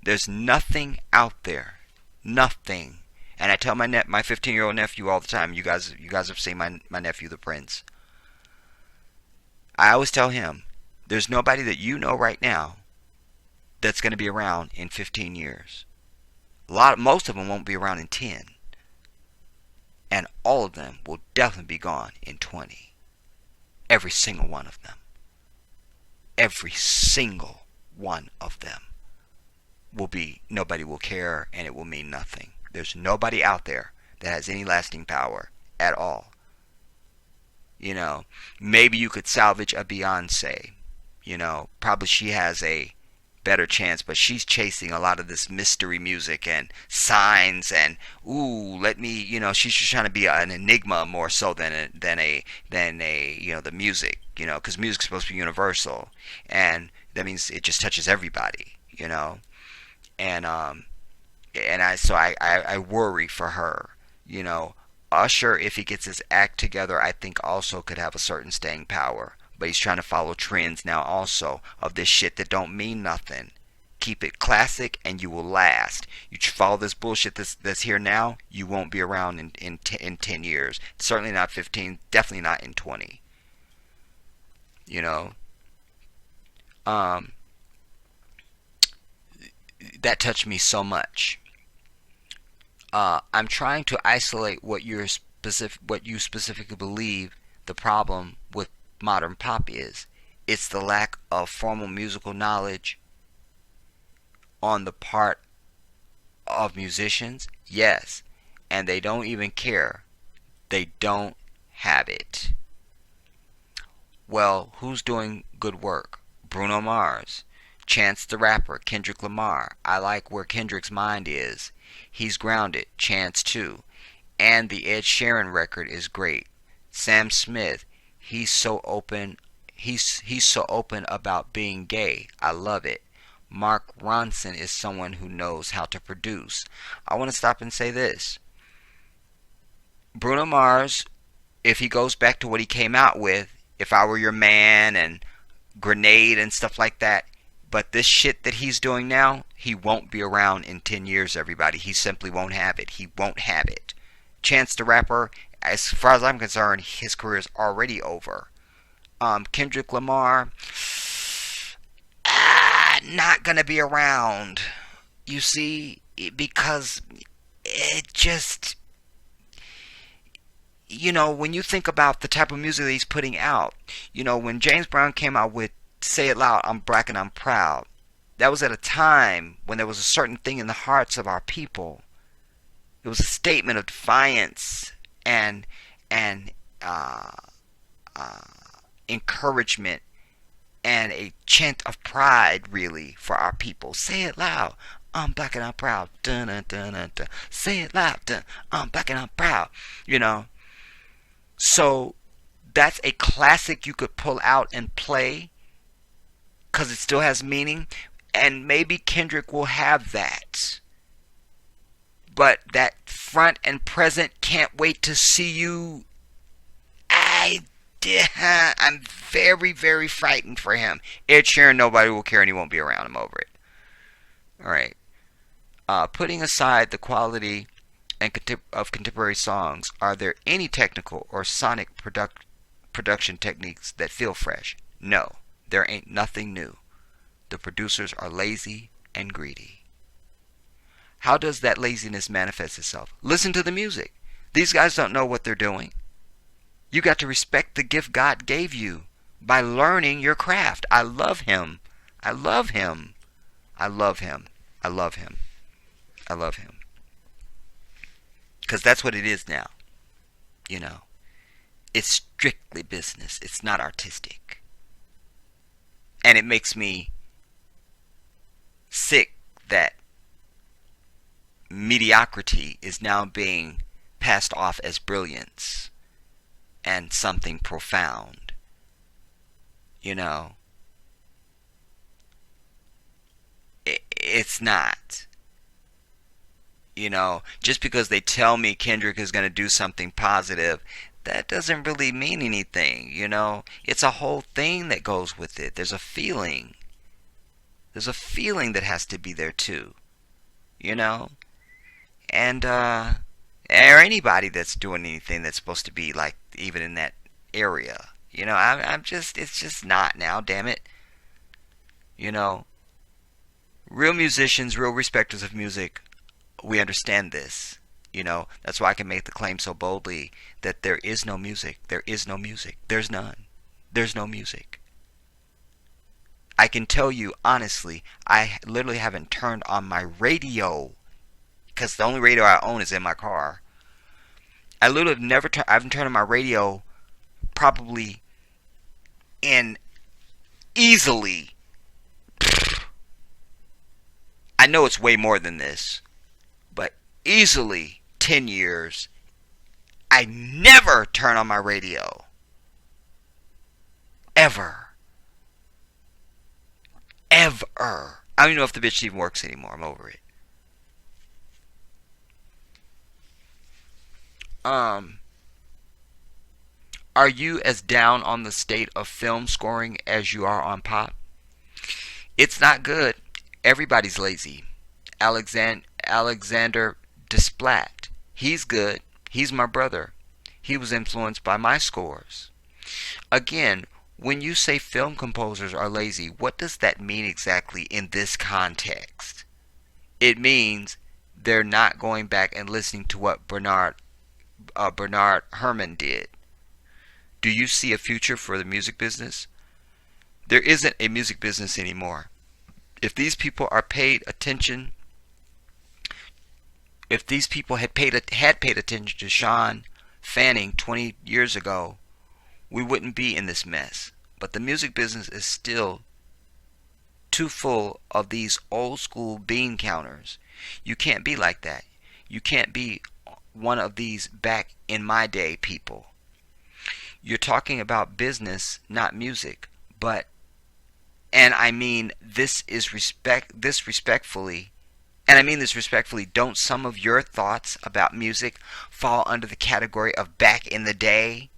There's nothing out there. Nothing. And I tell my 15-year-old nephew all the time. You guys have seen my nephew, the Prince. I always tell him, there's nobody that you know right now that's going to be around in 15 years. Most of them won't be around in 10. And all of them will definitely be gone in 20. Every single one of them. Every single one of them will be, nobody will care, and it will mean nothing. There's nobody out there that has any lasting power at all. You know, maybe you could salvage a Beyonce. You know, probably she has a better chance, but she's chasing a lot of this mystery music and signs and she's just trying to be an enigma more so than the music, because music's supposed to be universal, and that means it just touches everybody, and I worry for her, Usher, if he gets his act together, I think also could have a certain staying power. But he's trying to follow trends now also of this shit that don't mean nothing. Keep it classic and you will last. You follow this bullshit that's here now, you won't be around in 10 years. Certainly not 15, definitely not in 20. That touched me so much. I'm trying to isolate what you specifically believe the problem with modern pop is. It's the lack of formal musical knowledge on the part of musicians. Yes, and they don't even care. They don't have it. Well, who's doing good work? Bruno Mars, Chance the Rapper, Kendrick Lamar. I like where Kendrick's mind is. He's grounded. Chance too. And the Ed Sheeran record is great. Sam Smith, he's so open. He's so open about being gay. I love it. Mark Ronson is someone who knows how to produce. I want to stop and say this. Bruno Mars, if he goes back to what he came out with, If I Were Your Man and Grenade and stuff like that, but this shit that he's doing now, he won't be around in 10 years, everybody. He simply won't have it. He won't have it. Chance the Rapper, as far as I'm concerned, his career is already over. Kendrick Lamar, not gonna be around. You see, because it just, when you think about the type of music that he's putting out, when James Brown came out with Say It Loud, I'm Black and I'm Proud, that was at a time when there was a certain thing in the hearts of our people. It was a statement of defiance and encouragement and a chant of pride, really, for our people. Say it loud, I'm black and I'm proud. Dun, dun, dun, dun, dun. Say it loud, dun, I'm black and I'm proud. So that's a classic you could pull out and play because it still has meaning. And maybe Kendrick will have that. But that front and present, can't wait to see you, I'm very, very frightened for him. Ed Sheeran, nobody will care and he won't be around. I'm over it. Alright. Putting aside the quality of contemporary songs, are there any technical or sonic production techniques that feel fresh? No, there ain't nothing new. The producers are lazy and greedy. How does that laziness manifest itself? Listen to the music. These guys don't know what they're doing. You got to respect the gift God gave you by learning your craft. I love him. I love him. I love him. I love him. I love him. Because that's what it is now. You know, it's strictly business. It's not artistic. And it makes me sick that mediocrity is now being passed off as brilliance and something profound. You know, it's not. You know, just because they tell me Kendrick is going to do something positive, that doesn't really mean anything. You know, it's a whole thing that goes with it. There's a feeling. There's a feeling that has to be there too. You know, and or anybody that's doing anything that's supposed to be like even in that area. You know, I'm just, it's just not now. Damn it. You know, real musicians, real respecters of music, we understand this. You know, that's why I can make the claim so boldly that there is no music. There is no music. There's none. There's no music. I can tell you honestly, I literally haven't turned on my radio because the only radio I own is in my car. I literally have never I haven't turned on my radio probably in easily, I know it's way more than this, but easily 10 years, I never turn on my radio. Ever. Ever. I don't even know if the bitch even works anymore. I'm over it. Are you as down on the state of film scoring as you are on pop? It's not good. Everybody's lazy. Alexander Desplat. He's good. He's my brother. He was influenced by my scores. Again, when you say film composers are lazy, what does that mean exactly in this context? It means they're not going back and listening to what Bernard Herrmann did. Do you see a future for the music business? There isn't a music business anymore. If these people are paid attention, if these people had paid attention to Sean Fanning 20 years ago, we wouldn't be in this mess. But the music business is still too full of these old school bean counters. You can't be like that. You can't be one of these back in my day people. You're talking about business, not music. But, and I mean this respectfully, don't some of your thoughts about music fall under the category of back in the day?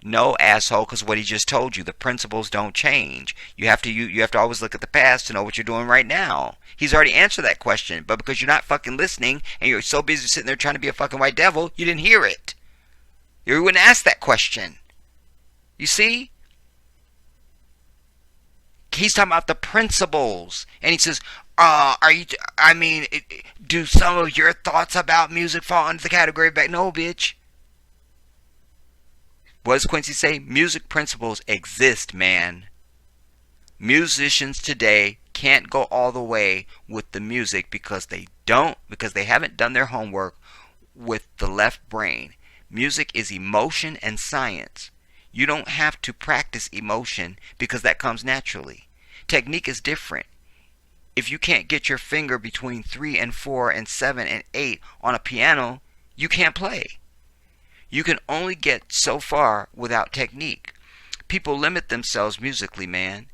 No, asshole, because what he just told you, the principles don't change. You have to always look at the past to know what you're doing right now. He's already answered that question, but because you're not fucking listening and you're so busy sitting there trying to be a fucking white devil, you didn't hear it. You wouldn't ask that question. You see? He's talking about the principles, and he says, do some of your thoughts about music fall under the category of back? No, bitch. What does Quincy say? Music principles exist, man. Musicians today can't go all the way with the music because they haven't done their homework with the left brain. Music is emotion and science. You don't have to practice emotion because that comes naturally. Technique is different. If you can't get your finger between 3 and 4 and 7 and 8 on a piano, you can't play. You can only get so far without technique. People limit themselves musically, man.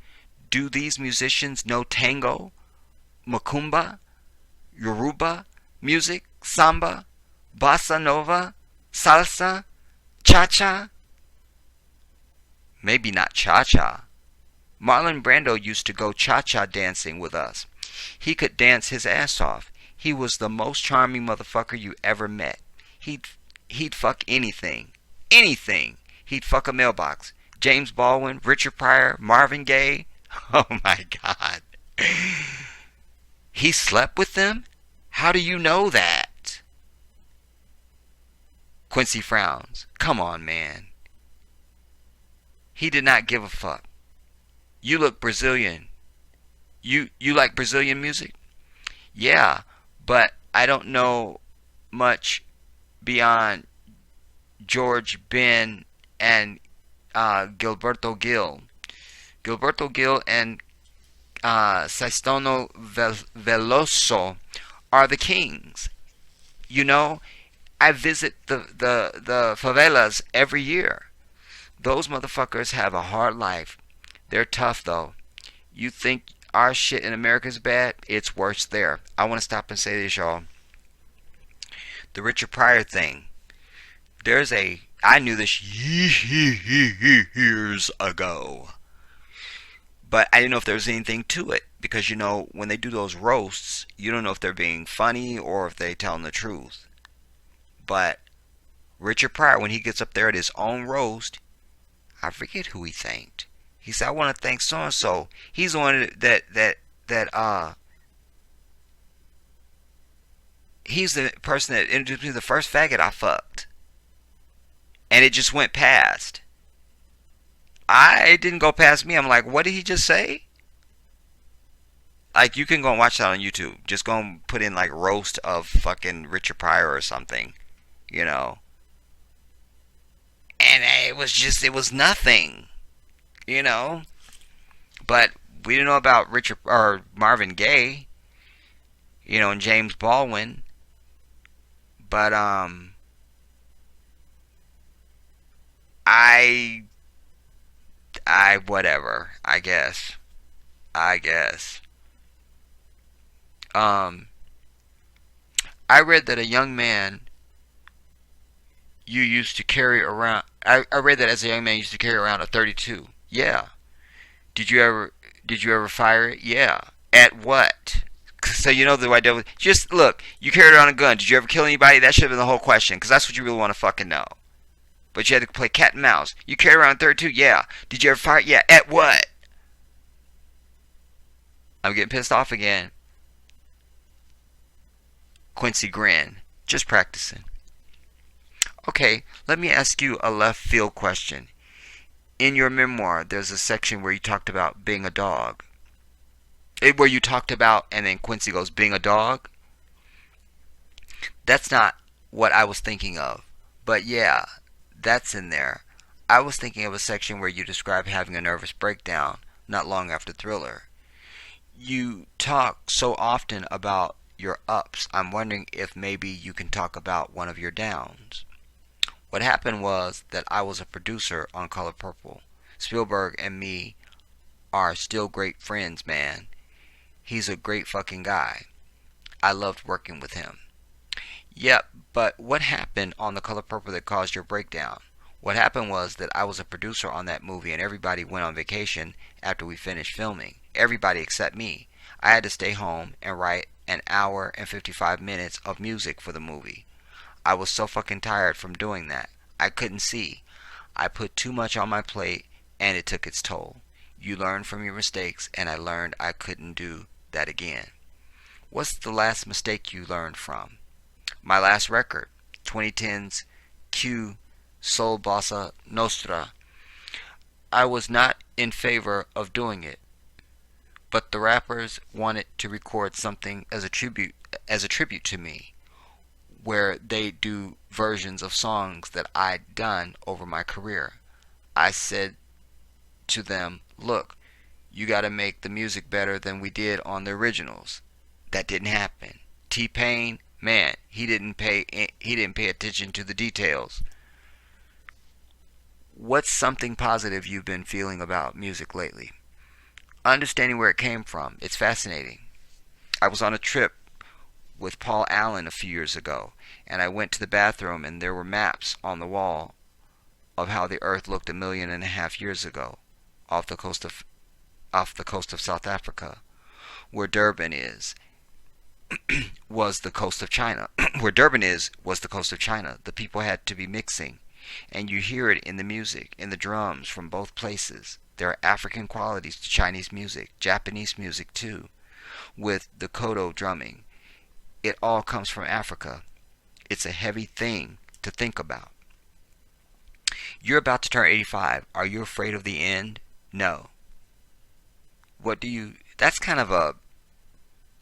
Do these musicians know tango, macumba, yoruba music, samba, bossa nova, salsa, cha-cha? Maybe not cha-cha. Marlon Brando used to go cha-cha dancing with us. He could dance his ass off. He was the most charming motherfucker you ever met. He'd fuck anything. Anything. He'd fuck a mailbox. James Baldwin, Richard Pryor, Marvin Gaye. Oh my God. He slept with them? How do you know that? Quincy frowns. Come on, man. He did not give a fuck. You look Brazilian. You like Brazilian music? Yeah, but I don't know much beyond George Ben and Gilberto Gil. Gilberto Gil and Sestono Veloso are the kings. You know, I visit the favelas every year. Those motherfuckers have a hard life. They're tough though. You think our shit in America is bad? It's worse there. I want to stop and say this, y'all. The Richard Pryor thing. I knew this years ago. But I didn't know if there was anything to it. Because, when they do those roasts, you don't know if they're being funny or if they're telling the truth. But Richard Pryor, when he gets up there at his own roast, I forget who he thanked. He said, I want to thank so-and-so. He's the one he's the person that introduced me to the first faggot I fucked. And it just went past. It didn't go past me. I'm like, what did he just say? Like, you can go and watch that on YouTube. Just go and put in, like, roast of fucking Richard Pryor or something. And it was nothing. But we didn't know about Richard, or Marvin Gaye. And James Baldwin. But, whatever, I guess. I read that a young man you used to carry around, I read that as a young man you used to carry around a 32. Yeah. Did you ever fire it? Yeah. At what? So the idea was, just look, you carried around a gun. Did you ever kill anybody? That should have been the whole question, because that's what you really want to fucking know. But you had to play cat and mouse. You carry around a 32? Yeah. Did you ever fire it? Yeah. At what? I'm getting pissed off again. Quincy grin. Just practicing. Okay, let me ask you a left field question. In your memoir, there's a section where you talked about being a dog. Where you talked about, and then Quincy goes, being a dog? That's not what I was thinking of. But yeah, that's in there. I was thinking of a section where you describe having a nervous breakdown not long after Thriller. You talk so often about your ups. I'm wondering if maybe you can talk about one of your downs. What happened was that I was a producer on Color Purple. Spielberg and me are still great friends, man. He's a great fucking guy. I loved working with him. Yep, but what happened on The Color Purple that caused your breakdown? What happened was that I was a producer on that movie and everybody went on vacation after we finished filming. Everybody except me. I had to stay home and write an hour and 55 minutes of music for the movie. I was so fucking tired from doing that. I couldn't see. I put too much on my plate and it took its toll. You learn from your mistakes and I learned I couldn't do that again. What's the last mistake you learned from? My last record, 2010's Q Soul Bossa Nostra. I was not in favor of doing it, but the rappers wanted to record something as a tribute to me, where they do versions of songs that I'd done over my career. I said to them, look, you gotta make the music better than we did on the originals. That didn't happen. T-Pain, man, he didn't pay attention to the details. What's something positive you've been feeling about music lately? Understanding where it came from. It's fascinating. I was on a trip with Paul Allen a few years ago, and I went to the bathroom and there were maps on the wall of how the earth looked 1.5 million years ago off the coast of South Africa. Where Durban is was the coast of China. Where Durban was the coast of China. The people had to be mixing, and you hear it in the music, in the drums from both places. There are African qualities to Chinese music, Japanese music too, with the koto drumming. It all comes from Africa. It's a heavy thing to think about. You're about to turn 85. Are you afraid of the end? No. What do you... That's kind of a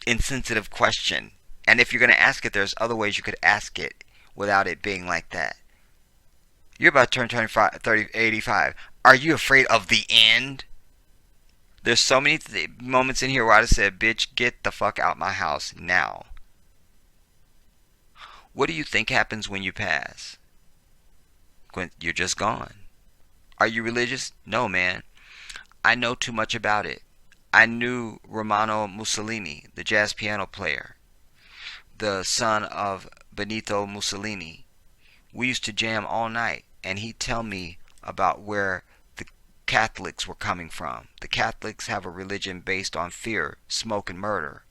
insensitive question. And if you're going to ask it, there's other ways you could ask it without it being like that. You're about to turn 25, 30, 85. Are you afraid of the end? There's so many moments in here where I just said, bitch, get the fuck out my house now. What do you think happens when you pass? You're just gone. Are you religious? No, man. I know too much about it. I knew Romano Mussolini, the jazz piano player, the son of Benito Mussolini. We used to jam all night, and he'd tell me about where the Catholics were coming from. The Catholics have a religion based on fear, smoke, and murder.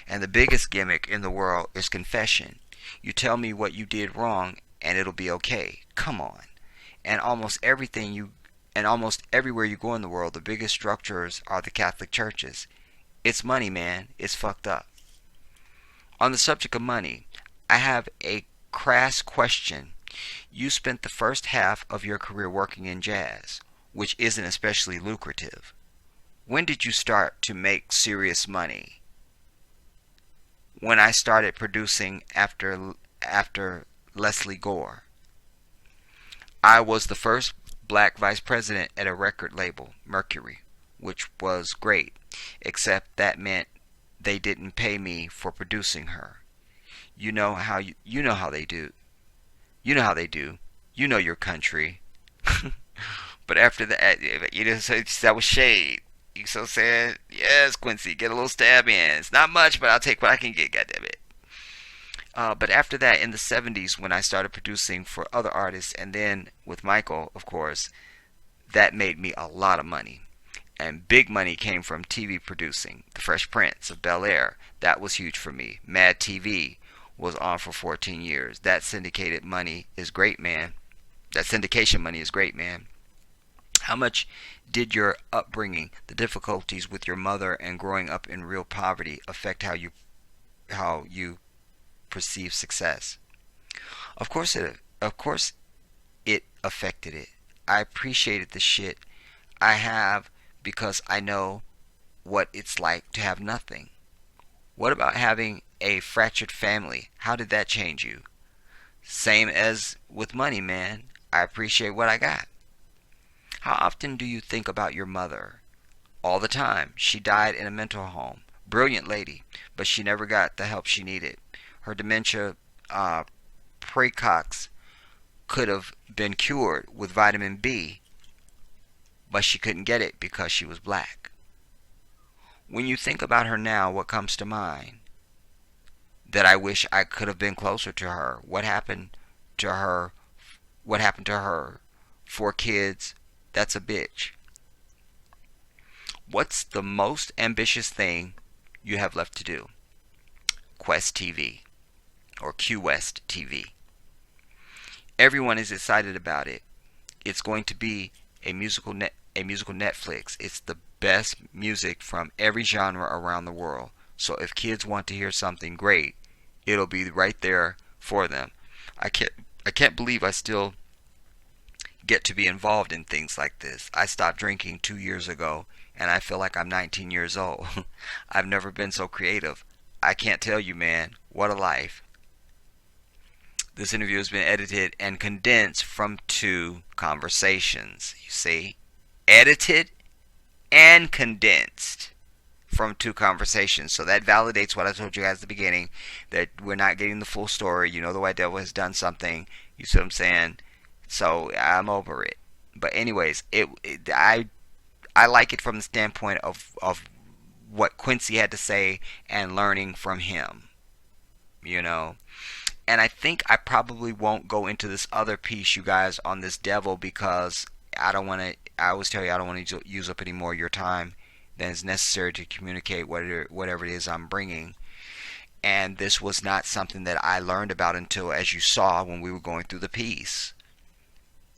And the biggest gimmick in the world is confession. You tell me what you did wrong, and it'll be okay. Come on. And almost everywhere you go in the world, the biggest structures are the Catholic churches. It's money, man. It's fucked up. On the subject of money, I have a crass question. You spent the first half of your career working in jazz, which isn't especially lucrative. When did you start to make serious money? When I started producing after Leslie Gore. I was the first black vice president at a record label, Mercury, which was great, except that meant they didn't pay me for producing her. You know how they do. You know how they do. You know your country. But after that, that was shade. You so said, yes, Quincy, get a little stab in. It's not much, but I'll take what I can get, goddammit. But after that, in the 70s, when I started producing for other artists, and then with Michael, of course, that made me a lot of money. And big money came from TV producing. The Fresh Prince of Bel-Air, that was huge for me. Mad TV was on for 14 years. That syndicated money is great, man. That syndication money is great, man. How much did your upbringing, the difficulties with your mother and growing up in real poverty affect how you perceive success? Of course it affected it. I appreciated the shit I have because I know what it's like to have nothing. What about having a fractured family? How did that change you? Same as with money, man. I appreciate what I got. How often do you think about your mother? All the time. She died in a mental home. Brilliant lady, but she never got the help she needed. Her dementia precox could have been cured with vitamin B, but she couldn't get it because she was black. When you think about her now, what comes to mind? That I wish I could have been closer to her. What happened to her? What happened to her? 4 kids. That's a bitch. What's the most ambitious thing you have left to do? Quest TV or QWest TV. Everyone is excited about it. It's going to be a musical Netflix. It's the best music from every genre around the world. So if kids want to hear something great, it'll be right there for them. I can't believe I still get to be involved in things like this. I stopped drinking 2 years ago, and I feel like I'm 19 years old. I've never been so creative. I can't tell you, man. What a life. This interview has been edited and condensed from 2 conversations. You see? Edited and condensed from 2 conversations. So that validates what I told you guys at the beginning, that we're not getting the full story. You know, the white devil has done something. You see what I'm saying? So I'm over it. But anyways, I like it from the standpoint of what Quincy had to say and learning from him. You know? And I think I probably won't go into this other piece, you guys, on this devil, because I always tell you, I don't want to use up any more of your time than is necessary to communicate whatever it is I'm bringing. And this was not something that I learned about until, as you saw, when we were going through the piece.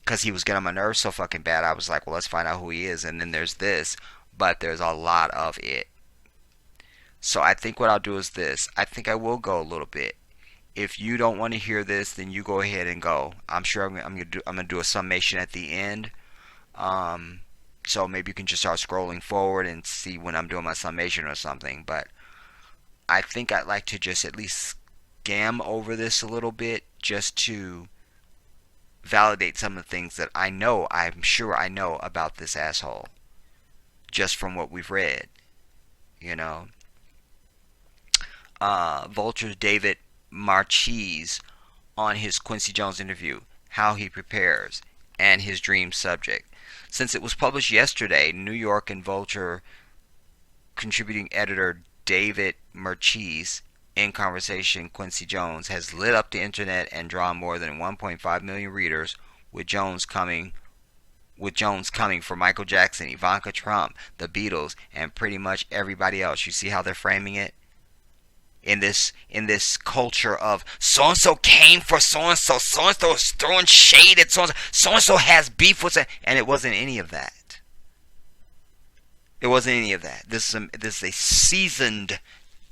Because he was getting on my nerves so fucking bad, I was like, well, let's find out who he is. And then there's this, but there's a lot of it. So I think what I'll do is this. I think I will go a little bit If you don't want to hear this, then you go ahead and go. I'm sure I'm gonna do a summation at the end. Um, so maybe you can just start scrolling forward and see when I'm doing my summation or something. But I think I'd like to just at least skim over this a little bit just to validate some of the things that I'm sure I know about this asshole just from what we've read, you know. Vulture's David Marchese on his Quincy Jones interview, how he prepares, and his dream subject. Since it was published yesterday, New York and Vulture contributing editor David Marchese in conversation Quincy Jones has lit up the internet and drawn more than 1.5 million readers with Jones coming for Michael Jackson, Ivanka Trump, the Beatles, and pretty much everybody else. You see how they're framing it? In this culture of so and so came for so and so is throwing shade at so and so has beef with it, and it wasn't any of that. It wasn't any of that. This is a seasoned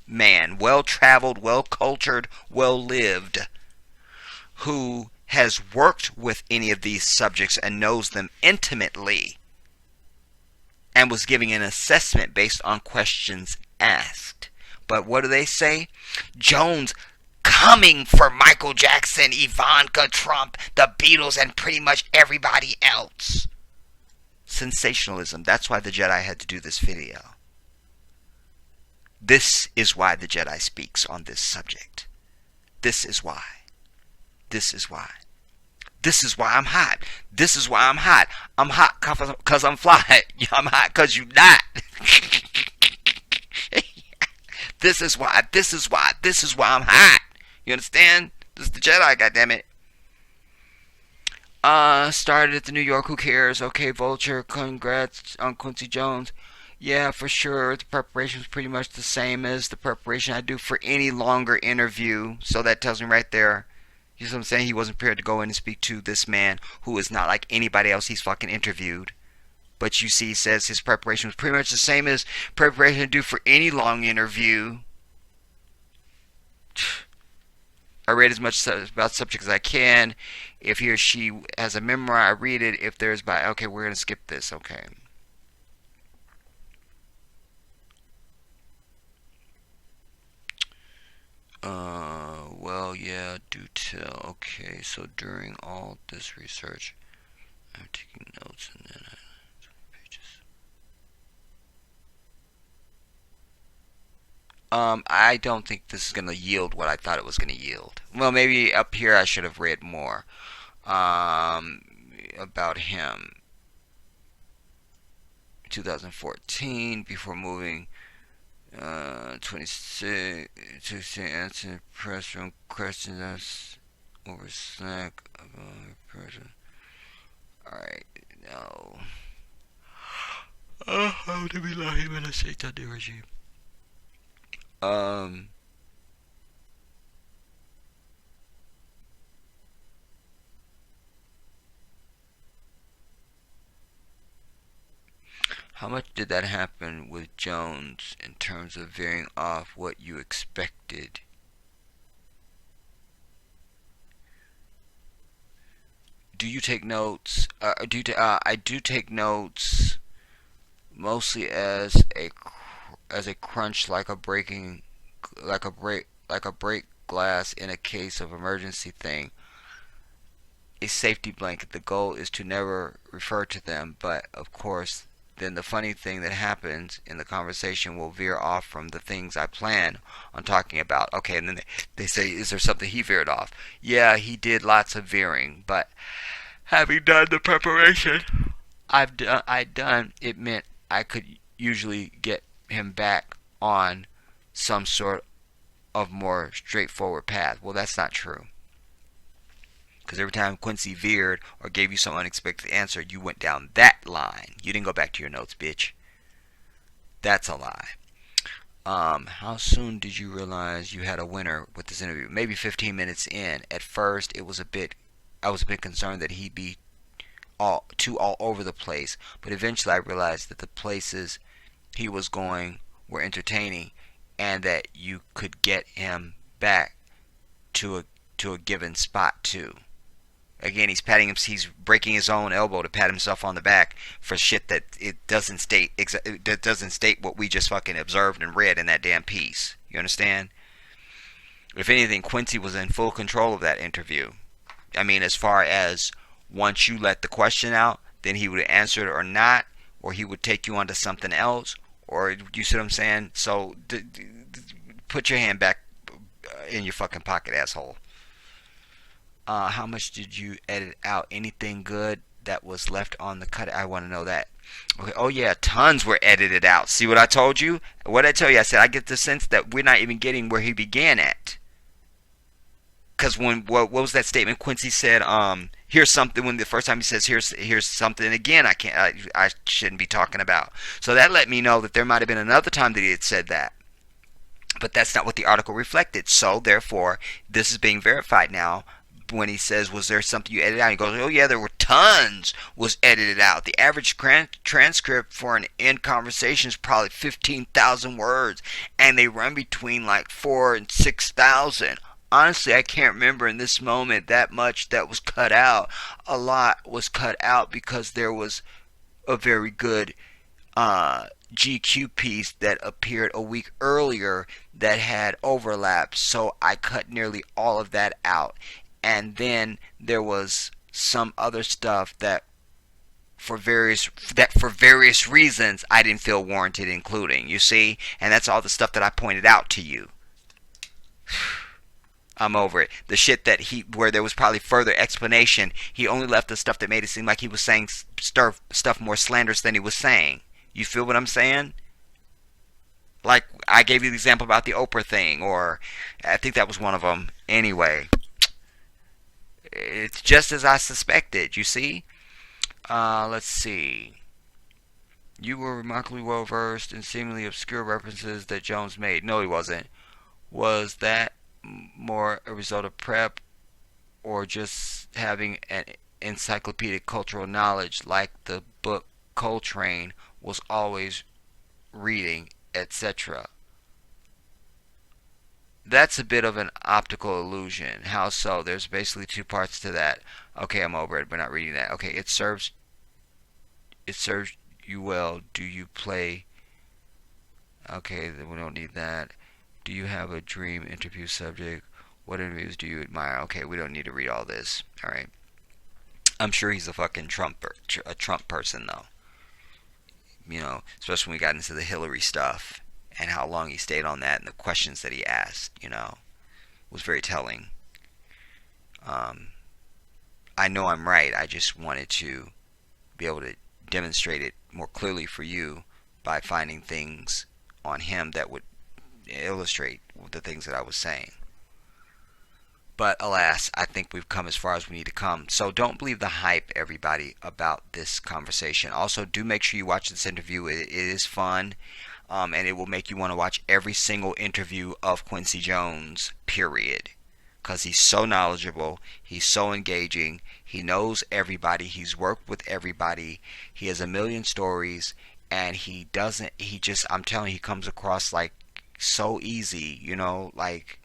man, well traveled, well cultured, well lived, who has worked with any of these subjects and knows them intimately, and was giving an assessment based on questions asked. But what do they say? Jones coming for Michael Jackson, Ivanka Trump, the Beatles, and pretty much everybody else. Sensationalism. That's why the Jedi had to do this video. This is why the Jedi speaks on this subject. This is why. This is why. This is why I'm hot. This is why I'm hot. I'm hot because I'm fly. I'm hot because you not. This is why. This is why. This is why I'm hot. You understand? This is the Jedi, goddammit. Started at the New York. Who cares? Okay, Vulture. Congrats on Quincy Jones. Yeah, for sure. The preparation is pretty much the same as the preparation I do for any longer interview. So that tells me right there. You know what I'm saying? He wasn't prepared to go in and speak to this man who is not like anybody else he's fucking interviewed. But you see, he says his preparation was pretty much the same as preparation I do for any long interview. I read as much about subject as I can. If he or she has a memoir, I read it. If there's okay, we're going to skip this. Okay. Well, yeah, do tell. Okay, so during all this research, I'm taking notes and then I don't think this is going to yield what I thought it was going to yield. Well, maybe up here I should have read more about him. 2014, before moving 26 to answer press room questions us over Slack about person. Alright, now. How to be lying when I say that the regime. How much did that happen with Jones in terms of veering off what you expected? Do you take notes? I do take notes mostly as a crunch, like a break glass in a case of emergency thing. A safety blanket. The goal is to never refer to them, but of course then the funny thing that happens in the conversation will veer off from the things I plan on talking about. Okay, and then they say, is there something he veered off? Yeah, he did lots of veering, but having done the preparation it meant I could usually get him back on some sort of more straightforward path. Well, that's not true. Because every time Quincy veered or gave you some unexpected answer, you went down that line. You didn't go back to your notes, bitch. That's a lie. How soon did you realize you had a winner with this interview? Maybe 15 minutes in. At first, I was a bit concerned that he'd be all over the place. But eventually I realized that the places he was going were entertaining and that you could get him back to a given spot too. Again, he's breaking his own elbow to pat himself on the back for shit that it doesn't state that doesn't state what we just fucking observed and read in that damn piece. You understand? If anything, Quincy was in full control of that interview. I mean, as far as once you let the question out, then he would answer it or not, or he would take you onto something else, or you see what I'm saying? So put your hand back in your fucking pocket, asshole. How much did you edit out? Anything good that was left on the cut? I want to know that. Okay. Oh yeah, tons were edited out. See what I told you? What did I tell you? I said I get the sense that we're not even getting where he began at. Because when what was that statement Quincy said? Here's something. When the first time he says here's something again, I shouldn't be talking about. So that let me know that there might have been another time that he had said that. But that's not what the article reflected. So therefore, this is being verified now. When he says, was there something you edited out? He goes, oh yeah, there were tons was edited out. The average transcript for an end conversation is probably 15,000 words, and they run between like 4,000 and 6,000. Honestly, I can't remember in this moment that much that was cut out. A lot was cut out because there was a very good GQ piece that appeared a week earlier that had overlaps, so I cut nearly all of that out. And then there was some other stuff that for various reasons I didn't feel warranted including, you see? And that's all the stuff that I pointed out to you. I'm over it. The shit that where there was probably further explanation, he only left the stuff that made it seem like he was saying stuff more slanderous than he was saying. You feel what I'm saying? Like, I gave you the example about the Oprah thing, or I think that was one of them. Anyway, it's just as I suspected, you see? Let's see. You were remarkably well versed in seemingly obscure references that Jones made. No, he wasn't. Was that more a result of prep or just having an encyclopedic cultural knowledge like the book Coltrane was always reading, etc.? That's a bit of an optical illusion. How so? There's basically two parts to that. Okay, I'm over it. We're not reading that. Okay, it serves you well. Do you play? Okay, we don't need that. Do you have a dream interview subject? What interviews do you admire? Okay, we don't need to read all this. All right. I'm sure he's a fucking Trump person though. You know, especially when we got into the Hillary stuff and how long he stayed on that and the questions that he asked, you know, was very telling. I know I'm right. I just wanted to be able to demonstrate it more clearly for you by finding things on him that would illustrate the things that I was saying. But alas, I think we've come as far as we need to come. So don't believe the hype, everybody, about this conversation. Also, do make sure you watch this interview. It is fun, and it will make you want to watch every single interview of Quincy Jones, period. Because he's so knowledgeable, he's so engaging, he knows everybody, he's worked with everybody, he has a million stories, and I'm telling you, he comes across like so easy, you know, like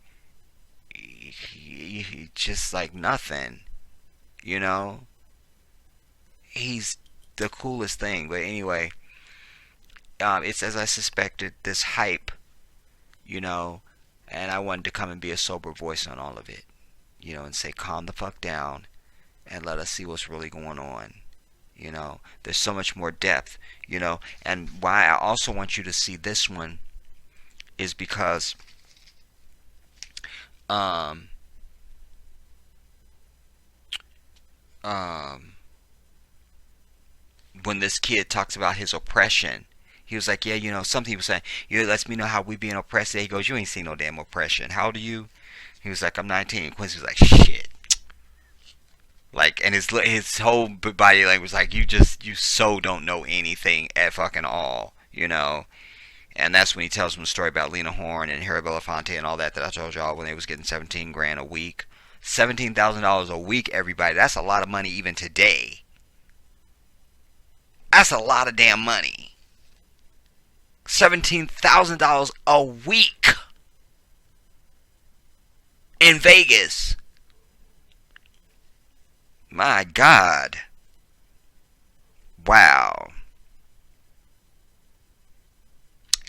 he just like nothing, you know. He's the coolest thing. But anyway, it's as I suspected, this hype, you know, and I wanted to come and be a sober voice on all of it, you know, and say calm the fuck down and let us see what's really going on. You know, there's so much more depth, you know. And why I also want you to see this one is because when this kid talks about his oppression, he was like, yeah, you know, something he was saying, you know, lets me know how we being oppressed. He goes, you ain't seen no damn oppression. How old are you? He was like, I'm 19. Quincy was like, shit. Like, and his whole body language was like, you so don't know anything at fucking all, you know. And that's when he tells him a story about Lena Horne and Harry Belafonte and all that I told y'all when they was getting $17,000 a week. $17,000 a week, everybody. That's a lot of money even today. That's a lot of damn money. $17,000 a week. in Vegas. My God. Wow.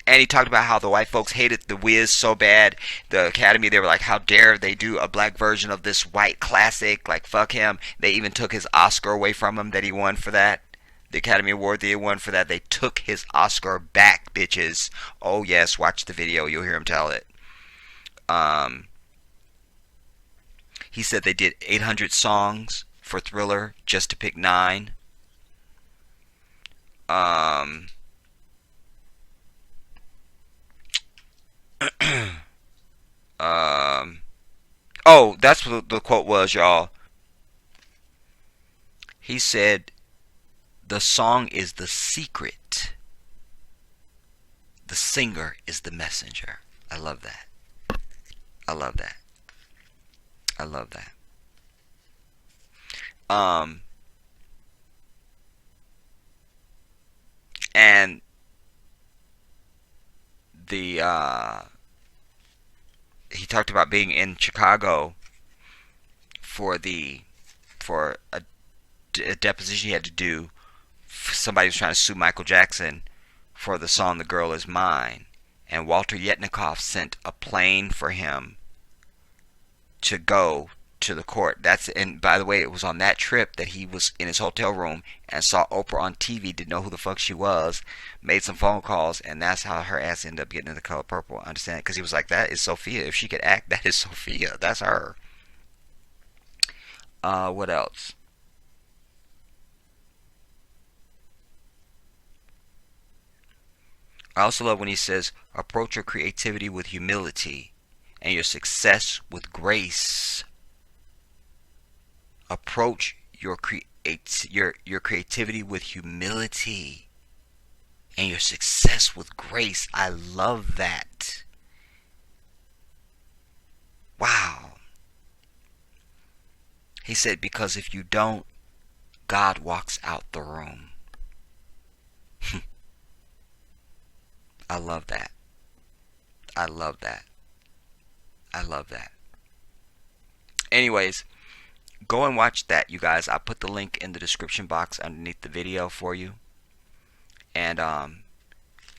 And he talked about how the white folks hated the Wiz so bad. The Academy, they were like, how dare they do a black version of this white classic? Like, fuck him. They even took his Oscar away from him that he won for that. The Academy Award that he won for that. They took his Oscar back, bitches. Oh, yes, watch the video. You'll hear him tell it. He said they did 800 songs for Thriller just to pick 9. Oh, that's what the quote was, y'all. He said, the song is the secret. The singer is the messenger. I love that. I love that. I love that. And the he talked about being in Chicago for a deposition he had to do. Somebody was trying to sue Michael Jackson for the song "The Girl Is Mine," and Walter Yetnikoff sent a plane for him to go to the court. And by the way, it was on that trip that he was in his hotel room and saw Oprah on TV, didn't know who the fuck she was, made some phone calls, and that's how her ass ended up getting in The Color Purple. Understand? Because he was like, that is Sophia. If she could act, that is Sophia. That's her. What else? I also love when he says, approach your creativity with humility and your success with grace. Approach your creativity with humility and your success with grace. I love that. Wow. He said, because if you don't, God walks out the room. I love that. I love that. I love that. Anyways, go and watch that, you guys. I put the link in the description box underneath the video for you. And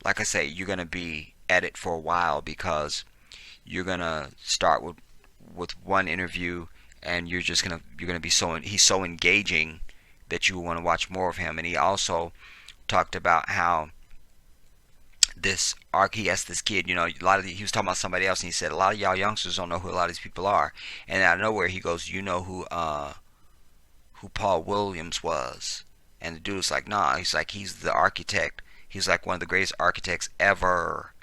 like I say, you're gonna be at it for a while because you're gonna start with one interview, and you're gonna be he's so engaging that you want to watch more of him. And he also talked about how he asked this kid, he was talking about somebody else, and he said, a lot of y'all youngsters don't know who a lot of these people are. And out of nowhere, he goes, you know who Paul Williams was? And the dude was like, nah. He's like, he's the architect. He's like one of the greatest architects ever.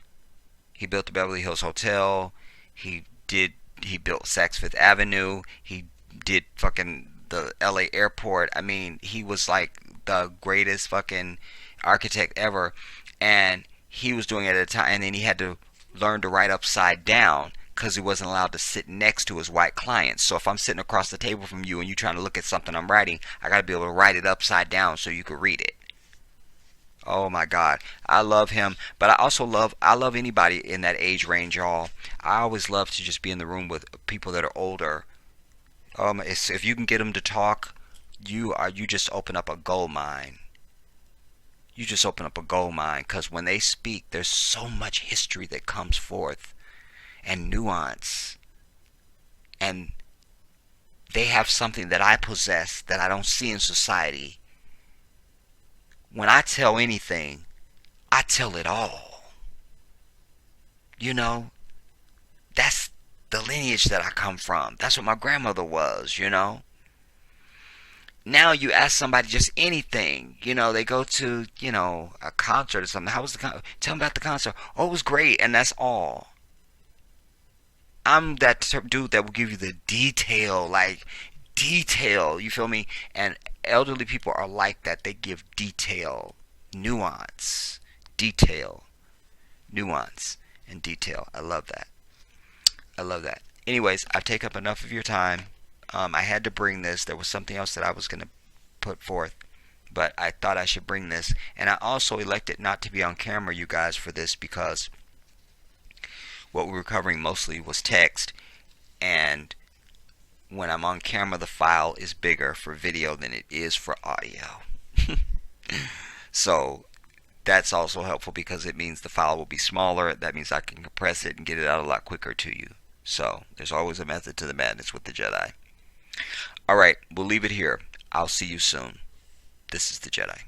He built the Beverly Hills Hotel. He built Saks Fifth Avenue. He did fucking the LA airport. I mean, he was like the greatest fucking architect ever. And he was doing it at a time, and then he had to learn to write upside down because he wasn't allowed to sit next to his white clients. So if I'm sitting across the table from you and you're trying to look at something I'm writing, I got to be able to write it upside down so you could read it. Oh my God, I love him. But I love anybody in that age range, y'all. I always love to just be in the room with people that are older. If you can get them to talk, you just open up a gold mine. You just open up a gold mine, because when they speak, there's so much history that comes forth and nuance, and they have something that I possess that I don't see in society. When I tell anything, I tell it all. That's the lineage that I come from. That's what my grandmother was. Now you ask somebody just anything, they go to, a concert or something. How was the concert? Tell them about the concert. Oh, it was great, and that's all. I'm that dude that will give you the detail, you feel me? And elderly people are like that. They give detail, nuance, and detail. I love that. Anyways, I've taken up enough of your time. I had to bring this. There was something else that I was going to put forth, but I thought I should bring this. And I also elected not to be on camera, you guys, for this, because what we were covering mostly was text, and when I'm on camera, the file is bigger for video than it is for audio. So that's also helpful because it means the file will be smaller. That means I can compress it and get it out a lot quicker to you. So there's always a method to the madness with the Jedi. Alright, we'll leave it here. I'll see you soon. This is the Jedi.